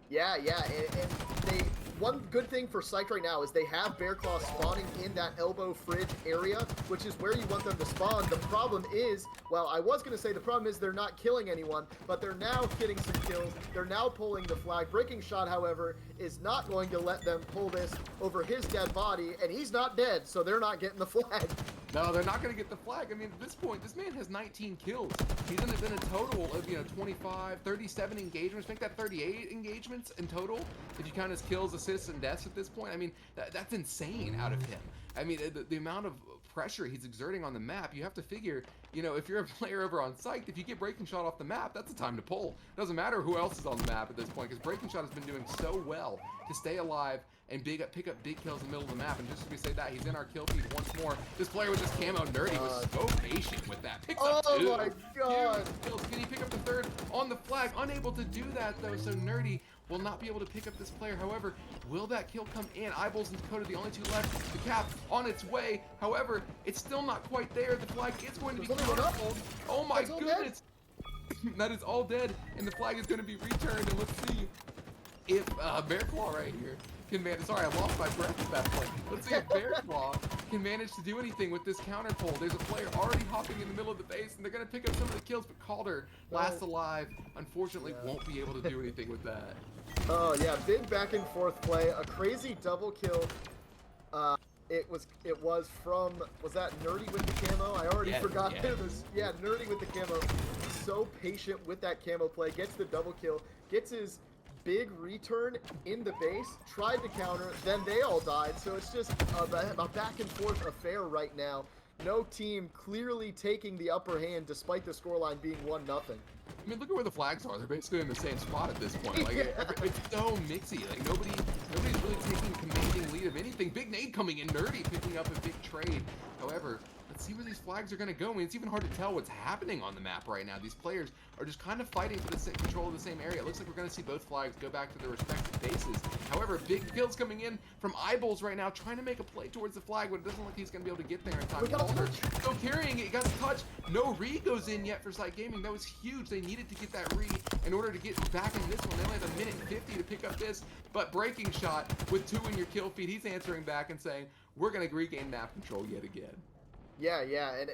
Yeah, and one good thing for SiKed right now is they have Bearclaw spawning in that elbow fridge area, which is where you want them to spawn. The problem is, well, I was going to say the problem is they're not killing anyone, but they're now getting some kills. They're now pulling the flag. Breaking Shot, however, is not going to let them pull this over his dead body, and he's not dead, so they're not getting the flag. No, they're not going to get the flag. I mean, at this point, this man has 19 kills. He's been a total of, 25, 37 engagements. Make that 38 engagements in total if you count his kills, assists, and deaths at this point. I mean, that's insane out of him. I mean, the amount of pressure he's exerting on the map, you have to figure, if you're a player over on SiKed, if you get Breaking Shot off the map, that's the time to pull. It doesn't matter who else is on the map at this point, because Breaking Shot has been doing so well to stay alive and pick up big kills in the middle of the map. And just as we say that, he's in our kill feed once more. This player with this camo, Nerdy, was so patient with that. Picks up two. Oh my god! Kills. Can he pick up the third on the flag? Unable to do that though, so Nerdy will not be able to pick up this player. However, will that kill come in? Eyeballs and Dakota, the only two left. The cap on its way. However, it's still not quite there. The flag is going to be counterpulled. Oh my goodness! That is all dead, and the flag is going to be returned. And let's see if Bearclaw right here can manage. Sorry, I lost my breath at that point. Let's see if Bearclaw can manage to do anything with this counter pull. There's a player already hopping in the middle of the base, and they're going to pick up some of the kills, but Calder, last alive, unfortunately won't be able to do anything with that. Oh yeah, big back and forth play, a crazy double kill. It was from, was that Nerdy with the camo? I already forgot it was, Nerdy with the camo. So patient with that camo play, gets the double kill, gets his big return in the base, tried to counter, then they all died. So it's just a back and forth affair right now. No team clearly taking the upper hand despite the scoreline being 1-0. I mean, look at where the flags are. They're basically in the same spot at this point. Like, it's so mixy. Like, nobody's really taking a commanding lead of anything. Big nade coming in, Nerdy picking up a big trade. However, let's see where these flags are going to go. I mean, it's even hard to tell what's happening on the map right now. These players are just kind of fighting for the control of the same area. It looks like we're going to see both flags go back to their respective bases. However, big kills coming in from Eyeballs right now, trying to make a play towards the flag, but it doesn't look like he's going to be able to get there in time. Still carrying it. He got a touch. No re goes in yet for SiKed Gaming. That was huge. They needed to get that re in order to get back in this one. They only have a minute 50 to pick up this, but Breaking Shot with 2 in your kill feed, he's answering back and saying, we're going to regain map control yet again. Yeah,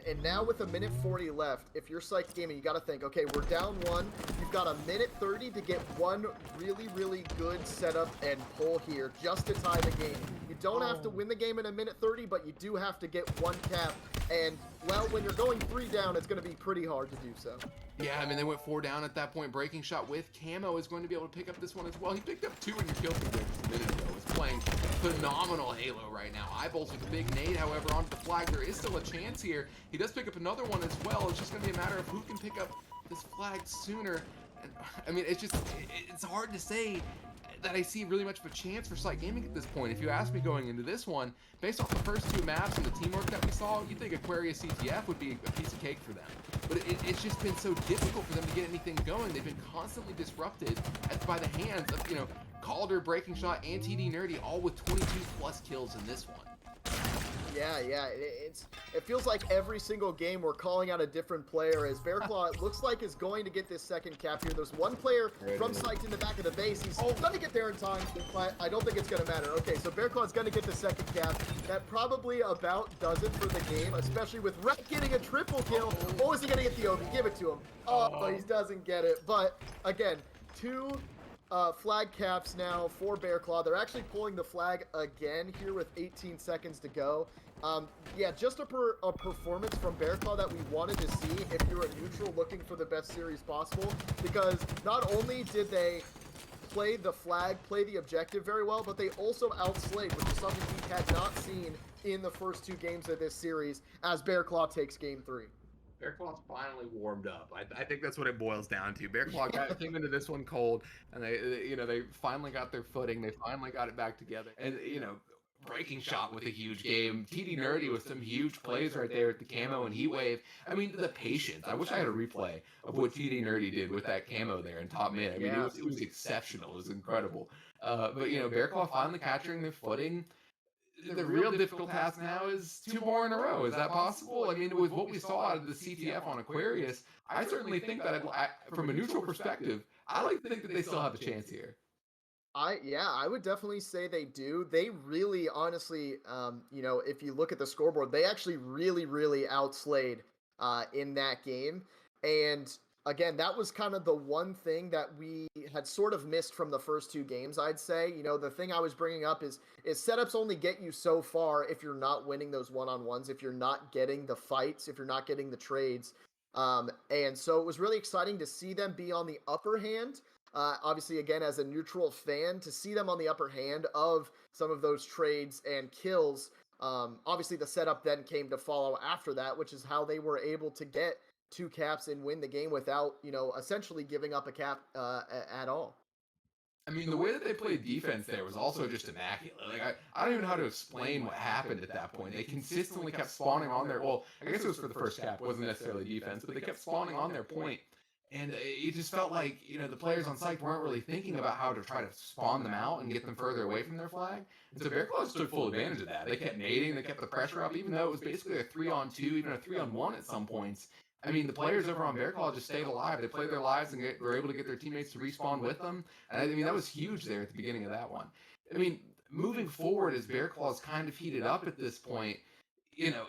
and now with a minute 40 left, if you're SiKed Gaming, you got to think, okay, we're down 1. You've got a minute 30 to get one really good setup and pull here just to tie the game. You don't have to win the game in a minute 30, but you do have to get 1 cap. And, well, when you're going 3 down, it's going to be pretty hard to do so. Yeah, I mean, they went 4 down at that point. Breaking Shot with camo is going to be able to pick up this one as well. He picked up 2 in your kill feed just a minute ago. He's playing phenomenal Halo right now. Eyeballs with a big nade, however, onto the flag. There is still a chance here. He does pick up another one as well. It's just going to be a matter of who can pick up this flag sooner. And, I mean, it's hard to say that I see really much of a chance for SiKed Gaming at this point. If you ask me going into this one, based off the first 2 maps and the teamwork that we saw, you'd think Aquarius CTF would be a piece of cake for them. But it's just been so difficult for them to get anything going. They've been constantly disrupted by the hands of, Calder, Breaking Shot, and TD Nerdy, all with 22 plus kills in this one. Yeah, it feels like every single game we're calling out a different player. As Bearclaw, it looks like is going to get this second cap here. There's one player from SiKed in the back of the base. He's going to get there in time, but I don't think it's going to matter. Okay, so Bearclaw's going to get the second cap. That probably about does it for the game, especially with Rhett getting a triple kill. Oh, is he going to get the OB? Give it to him. Oh, he doesn't get it. But, again, 2 flag caps now for Bearclaw. They're actually pulling the flag again here with 18 seconds to go. Yeah, just a performance from Bearclaw that we wanted to see if you're a neutral looking for the best series possible, because not only did they play the flag, play the objective very well, but they also outslayed, which is something we had not seen in the first 2 games of this series as Bearclaw takes game 3. Bearclaw's finally warmed up. I think that's what it boils down to. Bearclaw came into this one cold, and they finally got their footing. They finally got it back together. And Breaking Shot with a huge game. TD Nerdy with some huge plays right there at the camo and heat wave. I mean, the patience. I wish I had a replay of what TD Nerdy did with that camo there in top mid. I mean, it was exceptional. It was incredible. But Bearclaw finally capturing their footing. The real difficult task now is 2 more in a row. Is that possible? I mean, with what we saw out of the CTF on Aquarius, I certainly think that from a neutral perspective, I like to think that they still have a chance here. I would definitely say they do. They really, honestly, if you look at the scoreboard, they actually really outslayed in that game. And again, that was kind of the one thing that we had sort of missed from the first two games, I'd say. You know, the thing I was bringing up is setups only get you so far if you're not winning those one-on-ones, if you're not getting the fights, if you're not getting the trades. And so it was really exciting to see them be on the upper hand. Obviously, again, as a neutral fan, to see them on the upper hand of some of those trades and kills. Obviously, the setup then came to follow after that, which is how they were able to get two caps and win the game without, you know, essentially giving up a cap at all. I mean, the way that they played defense there was also just immaculate. Like, I don't even know how to explain what happened at that point. They consistently kept spawning on their, well, I guess it was for the first cap, it wasn't necessarily defense, but they kept spawning on their point. And it just felt like, you know, the players on SiKed weren't really thinking about how to try to spawn them out and get them further away from their flag. And so Bearclaw just took full advantage of that. They kept nading, they kept the pressure up, even though it was basically a 3-on-2, even a 3-on-1 at some points. I mean, the players over on Bearclaw just stayed alive. They played their lives and were able to get their teammates to respawn with them. And I mean, that was huge there at the beginning of that one. I mean, moving forward as Bearclaw's kind of heated up at this point, you know,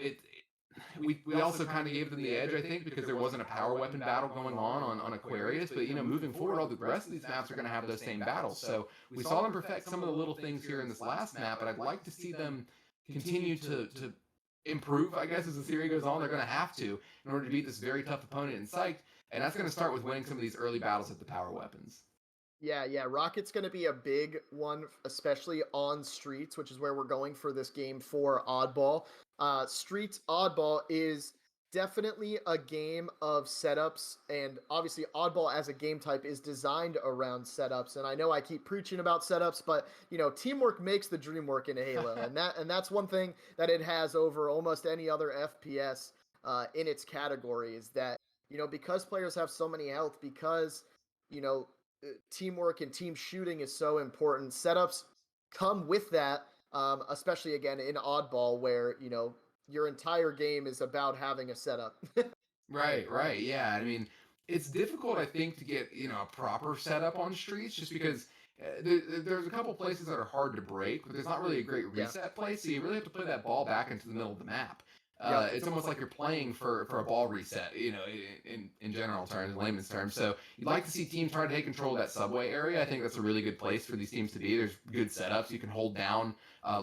we also kind of gave them the edge, I think, because there wasn't a power weapon battle going on Aquarius. But, you know, moving forward, all the rest of these maps are going to have those same battles. So we saw them perfect some of the little things here in this last map, but I'd like to see them continue to improve, I guess, as the series goes on. They're going to have to in order to beat this very tough opponent in SiKed, and that's going to start with winning some of these early battles at the power weapons. Yeah, Rocket's going to be a big one, especially on Streets, which is where we're going for this game for Oddball. Streets Oddball is definitely a game of setups, and obviously Oddball as a game type is designed around setups. And I know I keep preaching about setups, but you know, teamwork makes the dream work in Halo, and that's one thing that it has over almost any other FPS in its category, is that, you know, because players have so many health, because, you know, teamwork and team shooting is so important. Setups come with that, especially again in Oddball, where, you know, your entire game is about having a setup. Right, yeah. I mean, it's difficult, I think, to get, you know, a proper setup on Streets, just because there's a couple places that are hard to break, but there's not really a great reset place, so you really have to play that ball back into the middle of the map. It's almost like you're playing for a ball reset, you know, in general terms, in layman's terms. So you'd like to see teams try to take control of that subway area. I think that's a really good place for these teams to be. There's good setups. You can hold down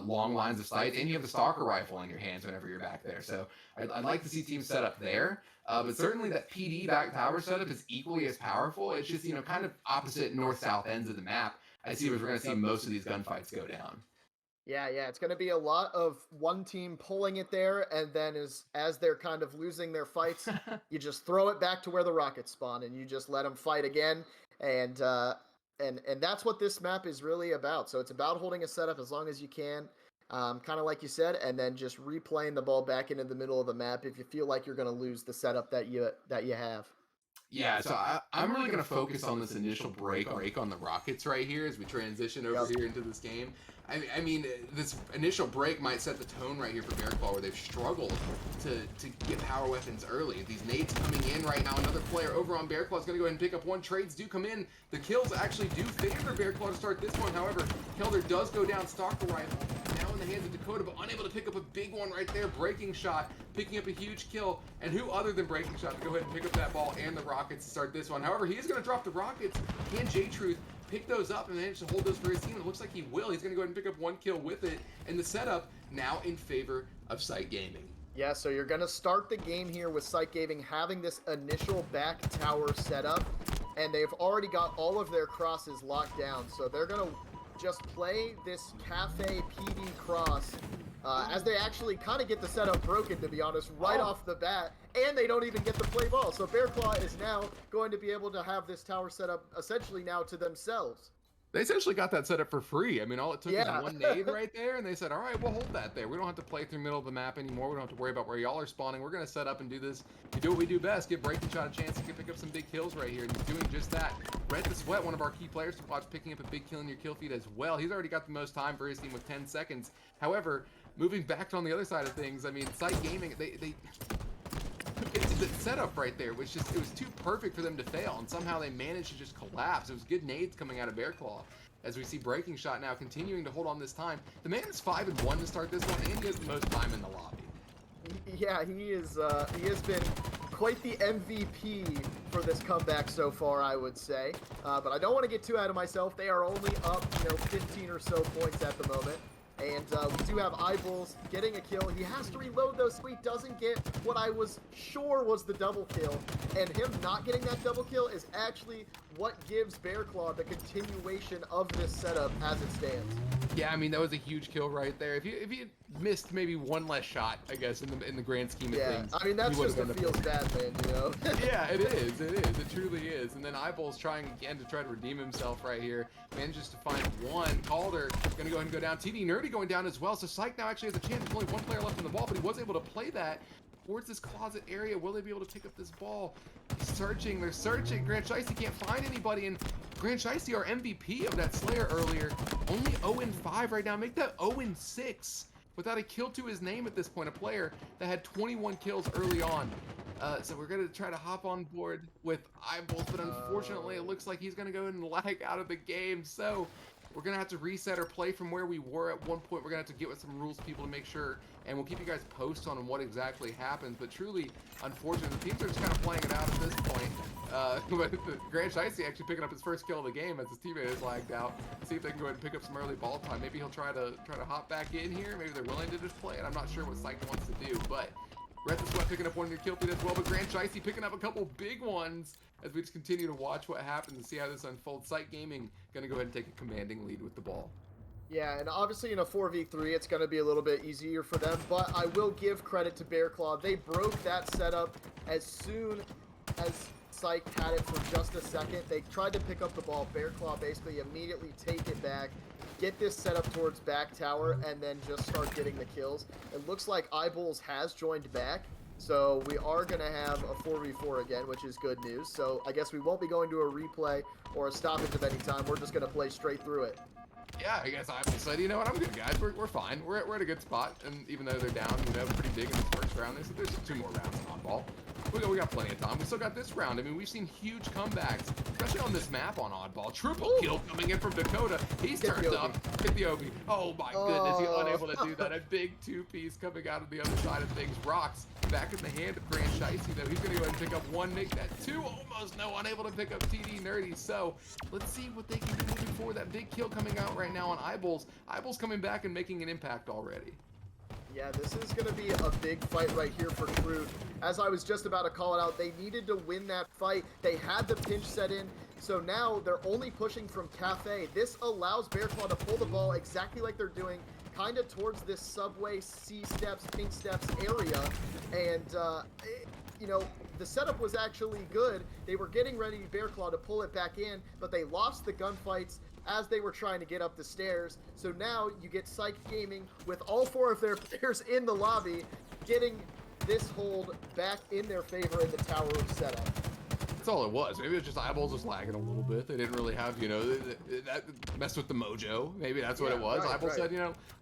long lines of sight, and you have the stalker rifle in your hands whenever you're back there. So I'd like to see teams set up there. But certainly that PD back tower setup is equally as powerful. It's just, you know, kind of opposite north-south ends of the map. I see where we're going to see most of these gunfights go down. Yeah, it's going to be a lot of one team pulling it there, and then as they're kind of losing their fights, you just throw it back to where the rockets spawn, and you just let them fight again, and that's what this map is really about. So it's about holding a setup as long as you can, kind of like you said, and then just replaying the ball back into the middle of the map if you feel like you're going to lose the setup that you have. Yeah, so I'm really going to focus on this initial break on the Rockets right here as we transition over here into this game. I mean, this initial break might set the tone right here for Bearclaw, where they've struggled to get power weapons early. These nades coming in right now. Another player over on Bearclaw is going to go ahead and pick up one. Trades do come in. The kills actually do favor Bearclaw to start this one. However, Kelder does go down. Stalker rifle now in the hands of Dakota, but unable to pick up a big one right there. Breaking Shot picking up a huge kill, and who other than Breaking Shot to go ahead and pick up that ball and the Rockets to start this one. However, he is going to drop the Rockets. Can J-Truth pick those up and manage to hold those for his team? It looks like he will. He's going to go ahead and pick up one kill with it, and the setup now in favor of SiKed Gaming. Yeah, so you're going to start the game here with SiKed Gaming having this initial back tower setup, and they've already got all of their crosses locked down, so they're going to just play this Cafe PD cross as they actually kind of get the setup broken, to be honest, right off the bat, and they don't even get the play ball. So Bearclaw is now going to be able to have this tower set up essentially now to themselves. They essentially got that set up for free. I mean, all it took was one nade right there, and they said, all right, we'll hold that there. We don't have to play through the middle of the map anymore. We don't have to worry about where y'all are spawning. We're going to set up and do this. We do what we do best, give Breaking Shot a chance to pick up some big kills right here, and he's doing just that. Red the Sweat, one of our key players to watch, picking up a big kill in your kill feed as well. He's already got the most time for his team with 10 seconds. However, moving back on the other side of things, I mean, SiKed Gaming, it's the setup right there, which just, it was too perfect for them to fail, and somehow they managed to just collapse. It was good nades coming out of Bearclaw. As we see Breaking Shot now continuing to hold on this time. The man is 5-1 to start this one, and he has the most time in the lobby. Yeah, he has been quite the MVP for this comeback so far, I would say. But I don't want to get too out of myself. They are only up, 15 or so points at the moment. And we do have Eyeballs getting a kill. He has to reload though, so he doesn't get what I was sure was the double kill. And him not getting that double kill is actually what gives Bearclaw the continuation of this setup as it stands. Yeah, I mean, that was a huge kill right there. If you missed maybe one less shot, I guess, in the grand scheme of things. I mean, that's just what feels bad, man, Yeah, it is. It truly is. And then Eyeball's trying again to try to redeem himself right here. Manages to find one. Calder going to go ahead and go down. TD Nerdy going down as well. So SiKed now actually has a chance. There's only one player left on the ball, but he was able to play that towards this closet area. Will they be able to pick up this ball? He's searching. They're searching. Grant Shiesty can't find anybody. And Grant Shiesty, our MVP of that Slayer earlier, only 0-5 right now. Make that 0-6 without a kill to his name at this point. A player that had 21 kills early on. So we're going to try to hop on board with Eyeballs, but unfortunately it looks like he's going to go ahead and lag out of the game. So we're going to have to reset our play from where we were at one point. We're going to have to get with some rules people to make sure, and we'll keep you guys posted on what exactly happens. But truly, unfortunately, the teams are just kind of playing it out at this point. But Grant Shiesty actually picking up his first kill of the game as his teammate is lagged out. See if they can go ahead and pick up some early ball time. Maybe he'll try to hop back in here. Maybe they're willing to just play it. I'm not sure what SiKed wants to do, but Red the Sweat picking up one of your kill feed as well, but Grant Shiesty picking up a couple big ones as we just continue to watch what happens and see how this unfolds. SiKed Gaming gonna go ahead and take a commanding lead with the ball. Yeah, and obviously in a 4v3, it's going to be a little bit easier for them, but I will give credit to Bearclaw. They broke that setup as soon as SiKed had it for just a second. They tried to pick up the ball. Bearclaw basically immediately take it back, get this set up towards back tower, and then just start getting the kills. It looks like Eyeballs has joined back, so we are going to have a 4v4 again, which is good news. So I guess we won't be going to a replay or a stoppage of any time. We're just going to play straight through it. Yeah, I guess I said, you know what, I'm good, guys. We're fine. We're at a good spot, and even though they're down, pretty big in this first round, there's 2 more rounds on ball. We got plenty of time. We still got this round. I mean, we've seen huge comebacks, especially on this map on Oddball. Triple kill coming in from Dakota. He's turned up. Hit the Obi. Oh my goodness, he's unable to do that. A big 2-piece coming out of the other side of things. Rocks back in the hand of Grant Shiesty, though. He's going to go ahead and pick up one, make that 2. Almost no, unable to pick up TD Nerdy. So let's see what they can do moving forward. That big kill coming out right now on Eyeballs. Eyeballs coming back and making an impact already. Yeah, this is going to be a big fight right here for Truth. As I was just about to call it out, they needed to win that fight. They had the pinch set in, so now they're only pushing from Cafe. This allows Bearclaw to pull the ball exactly like they're doing, kind of towards this subway, C steps, pink steps area. And, the setup was actually good. They were getting ready, Bearclaw, to pull it back in, but they lost the gunfights as they were trying to get up the stairs. So now you get SiKed Gaming with all 4 of their players in the lobby, getting this hold back in their favor in the tower setup. That's all it was. Maybe it's just Eyeballs was lagging a little bit. They didn't really have, that messed with the mojo. Maybe that's what it was. Right, Eyeballs said,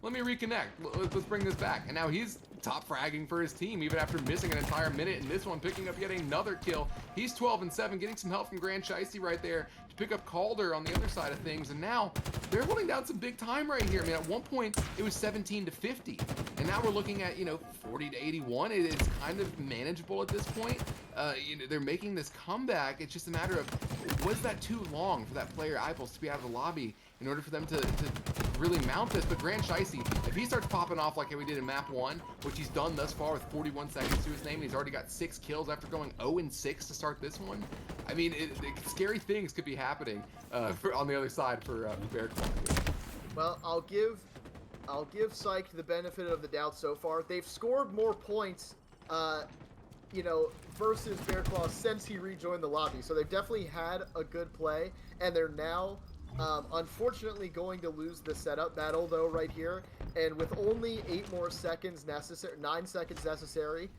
let me reconnect. Let's bring this back. And now he's top fragging for his team, even after missing an entire minute in this one, picking up yet another kill. He's 12-7, getting some help from Grant Shiesty right there to pick up Calder on the other side of things. And now they're holding down some big time right here. I mean, at one point it was 17-50, and now we're looking at 40-81. It's kind of manageable at this point. They're making this comeback. It's just a matter of, was that too long for that player Eyeballs to be out of the lobby in order for them to really mount this? But Grant Shiesty, if he starts popping off like we did in map 1, which he's done thus far with 41 seconds to his name, and he's already got 6 kills after going 0-6 to start this one. I mean, scary things could be happening on the other side for Bearclaw. Well, I'll give SiKed the benefit of the doubt so far. They've scored more points, versus Bearclaw since he rejoined the lobby. So they've definitely had a good play, and they're now unfortunately going to lose the setup battle though right here. And with only 9 seconds necessary,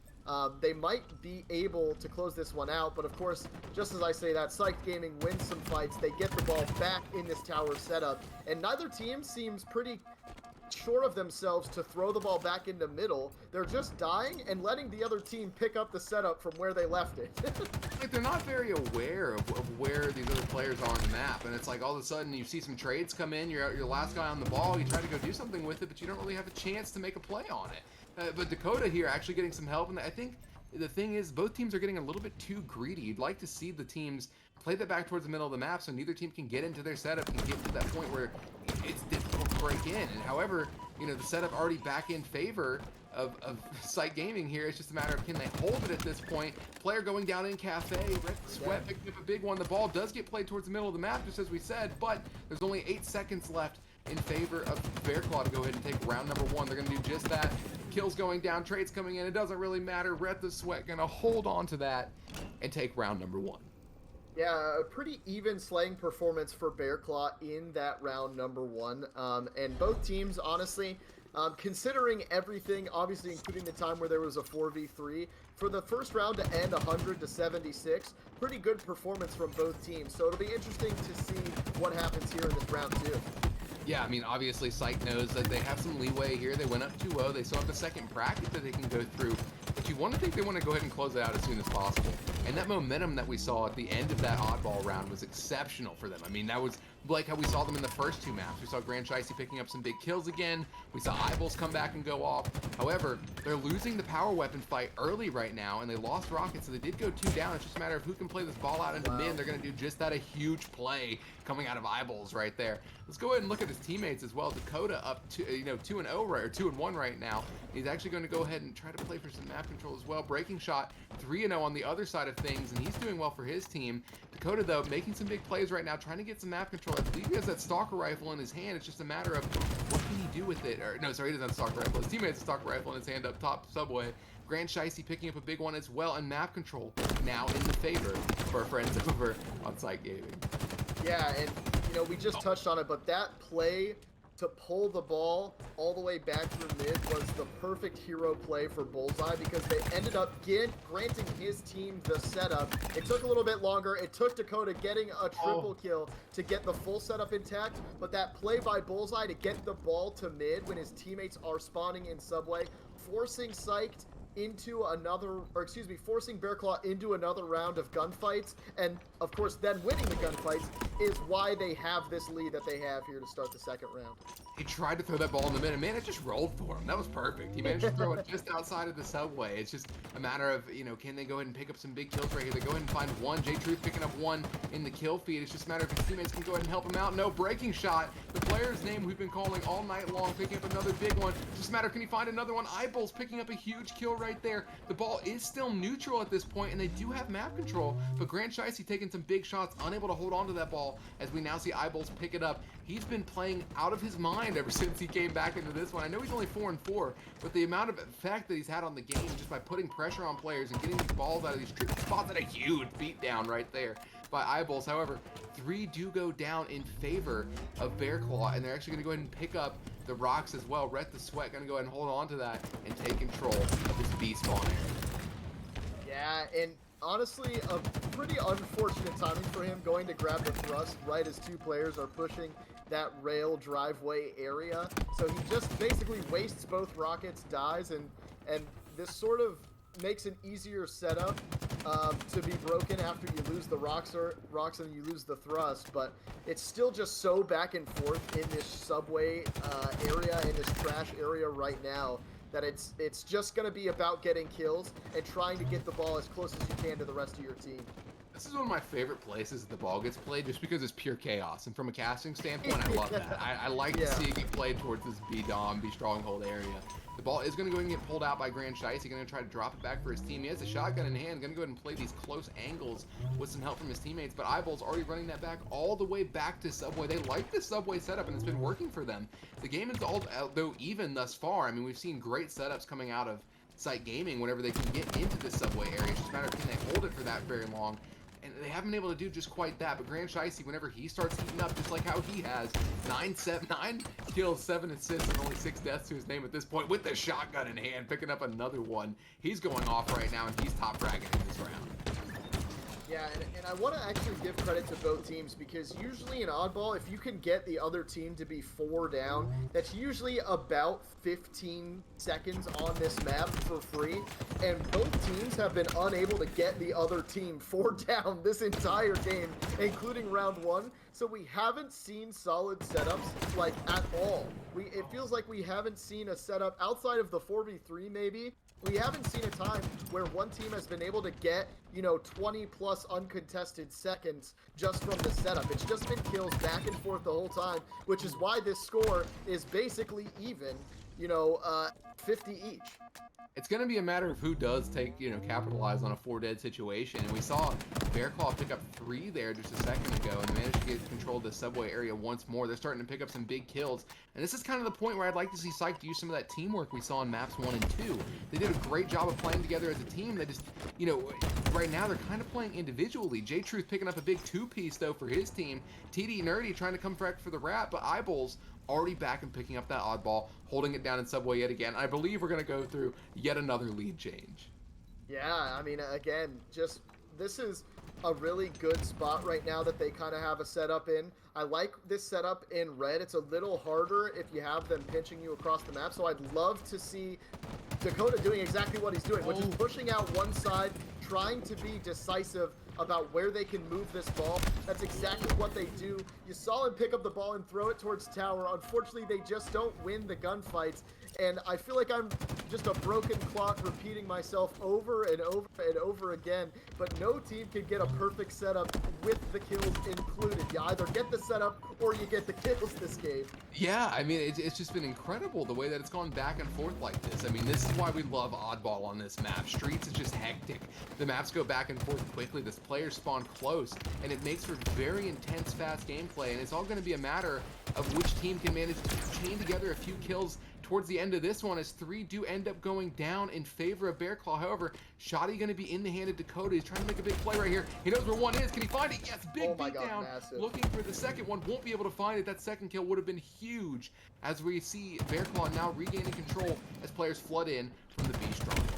they might be able to close this one out. But of course, just as I say that, SiKed Gaming wins some fights. They get the ball back in this tower setup, and neither team seems pretty sure of themselves to throw the ball back into middle. They're just dying and letting the other team pick up the setup from where they left it. Like, they're not very aware of where these other players are on the map, and it's like all of a sudden you see some trades come in, you're your last guy on the ball, you try to go do something with it, but you don't really have a chance to make a play on it. But Dakota here actually getting some help, and I think the thing is, both teams are getting a little bit too greedy. You'd like to see the teams play that back towards the middle of the map so neither team can get into their setup and get to that point where it's difficult to break in. And however, you know, the setup already back in favor of SiKed Gaming here. It's just a matter of can they hold it at this point. Player going down in Cafe, Red Sweat picking up a big one. The ball does get played towards the middle of the map, just as we said, but there's only 8 seconds left in favor of Bearclaw to go ahead and take round number 1. They're going to do just that. Kills going down, trades coming in. It doesn't really matter. Red the Sweat going to hold on to that and take round number 1. Yeah, a pretty even slaying performance for Bearclaw in that round number 1. And both teams, honestly, considering everything, obviously including the time where there was a 4v3, for the first round to end 100-76, pretty good performance from both teams. So it'll be interesting to see what happens here in this round 2. Yeah, I mean, obviously, SiKed knows that they have some leeway here. They went up 2-0. They still have the second bracket that they can go through. But you want to think they want to go ahead and close it out as soon as possible. And that momentum that we saw at the end of that oddball round was exceptional for them. I mean, that was like how we saw them in the first 2 maps. We saw Grand Shicey picking up some big kills again. We saw Eyeballs come back and go off. However, they're losing the power weapon fight early right now, and they lost Rockets, so they did go 2 down. It's just a matter of who can play this ball out into mid. They're going to do just that, a huge play coming out of Eyeballs right there. Let's go ahead and look at his teammates as well. Dakota up to 2-0 right, or 2-1 right now. He's actually going to go ahead and try to play for some map control as well. Breaking Shot 3-0 on the other side of things, and he's doing well for his team. Dakota, though, making some big plays right now, trying to get some map control. I believe he has that stalker rifle in his hand. It's just a matter of what can he do with it. Or no, sorry, he doesn't have a stalker rifle. His teammate has a stalker rifle in his hand up top Subway. Grand Shicey picking up a big one as well, and map control now in the favor of our friends over on SiKed Gaming. Yeah, and we just touched on it, but that play to pull the ball all the way back through mid was the perfect hero play for Bullseye because they ended up granting his team the setup. It took a little bit longer. It took Dakota getting a triple kill to get the full setup intact, but that play by Bullseye to get the ball to mid when his teammates are spawning in Subway, forcing SiKed into another, or excuse me, forcing Bearclaw into another round of gunfights, and of course then winning the gunfights is why they have this lead that they have here to start the second round. He tried to throw that ball in the mid, and man, it just rolled for him. That was perfect. He managed to throw it just outside of the Subway. It's just a matter of, can they go ahead and pick up some big kills right here? They go ahead and find one. J-Truth picking up one in the kill feed. It's just a matter of his teammates can go ahead and help him out. No, Breaking Shot, the player's name we've been calling all night long, picking up another big one. It's just a matter of can he find another one? Eyeballs picking up a huge kill right there. The ball is still neutral at this point, and they do have map control, but Grand Shicey taking some big shots, unable to hold on to that ball, as we now see Eyeballs pick it up. He's been playing out of his mind ever since he came back into this one. I know he's only 4-4, but the amount of effect that he's had on the game just by putting pressure on players and getting these balls out of these tricky spots, and a huge beatdown right there by Eyeballs. However, 3 do go down in favor of Bearclaw, and they're actually going to go ahead and pick up the rocks as well. Red the Sweat going to go ahead and hold on to that and take control of this B spawn area. Yeah, and honestly, a pretty unfortunate timing for him going to grab the thrust right as 2 players are pushing that rail driveway area. So he just basically wastes both rockets, dies, and this sort of makes an easier setup to be broken after you lose the rocks and you lose the thrust. But it's still just so back and forth in this Subway area, in this trash area right now, that it's just going to be about getting kills and trying to get the ball as close as you can to the rest of your team. This is one of my favorite places that the ball gets played just because it's pure chaos. And from a casting standpoint, I love that. I like to see it get played towards this B-Dom, B-Stronghold area. The ball is going to go and get pulled out by Grand Shicey. He's going to try to drop it back for his team. He has a shotgun in hand. Going to go ahead and play these close angles with some help from his teammates. But Eyeball's already running that back all the way back to Subway. They like this Subway setup, and it's been working for them. The game is all, though, even thus far. I mean, we've seen great setups coming out of SiKed Gaming whenever they can get into the Subway area. It's just a matter of can they hold it for that very long. And they haven't been able to do just quite that, but Grand Shicey, whenever he starts heating up, just like how he has, 9 kills, 7 assists, and only 6 deaths to his name at this point, with the shotgun in hand, picking up another one. He's going off right now, and he's top fragging in this round. Yeah, and I want to actually give credit to both teams because usually in Oddball, if you can get the other team to be 4 down, that's usually about 15 seconds on this map for free, and both teams have been unable to get the other team 4 down this entire game, including round 1, so we haven't seen solid setups, like, at all. It feels like we haven't seen a setup outside of the 4v3 maybe. We haven't seen a time where one team has been able to get, 20 plus uncontested seconds just from the setup. It's just been kills back and forth the whole time, which is why this score is basically even, 50 each. It's going to be a matter of who does take, capitalize on a 4-dead situation. And we saw Bearclaw pick up 3 there just a second ago and managed to get control of the subway area once more. They're starting to pick up some big kills. And this is kind of the point where I'd like to see SiKed use some of that teamwork we saw in maps 1 and 2. They did a great job of playing together as a team. They just, right now they're kind of playing individually. J-Truth picking up a big 2-piece, though, for his team. TD Nerdy trying to come back for the wrap, but Eyeballs already back and picking up that oddball, holding it down in subway yet again. I believe we're going to go through yet another lead change. Yeah, I mean, again, this is a really good spot right now that they kind of have a setup in. I like this setup in red. It's a little harder if you have them pinching you across the map, so I'd love to see Dakota doing exactly what he's doing, which is pushing out one side, trying to be decisive about where they can move this ball. That's exactly what they do. You saw him pick up the ball and throw it towards tower. Unfortunately, they just don't win the gunfights. And I feel like I'm just a broken clock repeating myself over and over and over again. But no team can get a perfect setup with the kills included. You either get the setup or you get the kills this game. Yeah, I mean, it's just been incredible the way that it's gone back and forth like this. I mean, this is why we love Oddball on this map. Streets is just hectic. The maps go back and forth quickly. The players spawn close, and it makes for very intense, fast gameplay. And it's all going to be a matter of which team can manage to chain together a few kills towards the end of this one, as 3 do end up going down in favor of Bearclaw. However, Shoddy going to be in the hand of Dakota. He's trying to make a big play right here. He knows where one is. Can he find it? Yes, big beat down. Massive. Looking for the second one. Won't be able to find it. That second kill would have been huge, as we see Bearclaw now regaining control as players flood in from the B stronghold.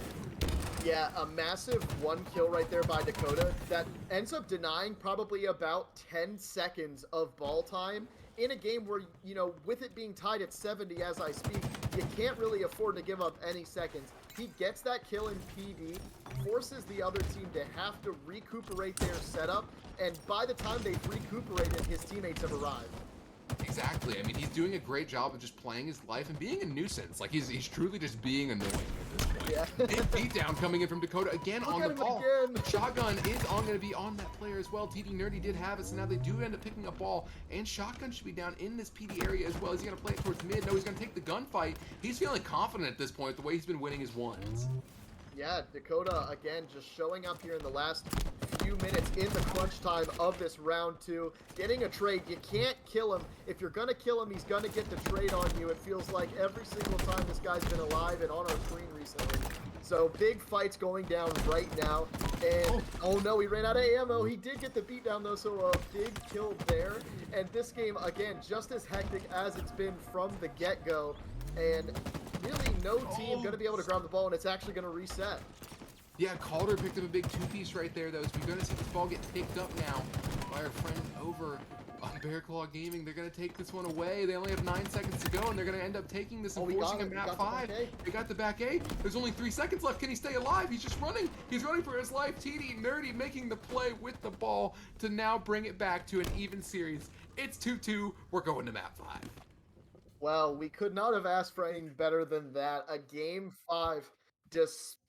Yeah, a massive 1 kill right there by Dakota that ends up denying probably about 10 seconds of ball time in a game where, with it being tied at 70 as I speak, you can't really afford to give up any seconds. He gets that kill in PV, forces the other team to have to recuperate their setup, and by the time they've recuperated, his teammates have arrived. Exactly. I mean, he's doing a great job of just playing his life and being a nuisance. Like, he's truly just being annoying at this point. Yeah. Big beatdown coming in from Dakota again on the ball. Shotgun is going to be on that player as well. TD Nerdy did have it, so now they do end up picking up ball. And Shotgun should be down in this PD area as well. Is he going to play it towards mid? No, he's going to take the gunfight. He's feeling confident at this point the way he's been winning his ones. Yeah, Dakota, again, just showing up here in the last few minutes in the crunch time of this round 2. Getting a trade. You can't kill him. If you're going to kill him, he's going to get the trade on you. It feels like every single time this guy's been alive and on our screen recently. So big fights going down right now. And, oh no, he ran out of ammo. He did get the beat down though, so a big kill there. And this game, again, just as hectic as it's been from the get-go. And really no team going to be able to grab the ball, and it's actually going to reset. Yeah, Calder picked up a big 2-piece right there, though, so we're going to see this ball get picked up now by our friends over on Bearclaw Gaming. They're going to take this one away. They only have 9 seconds to go, and they're going to end up taking this and forcing a map 5. They got the back A. There's only 3 seconds left. Can he stay alive? He's just running. He's running for his life. TD Nerdy making the play with the ball to now bring it back to an even series. It's 2-2. We're going to map 5. Well, we could not have asked for anything better than that. A game 5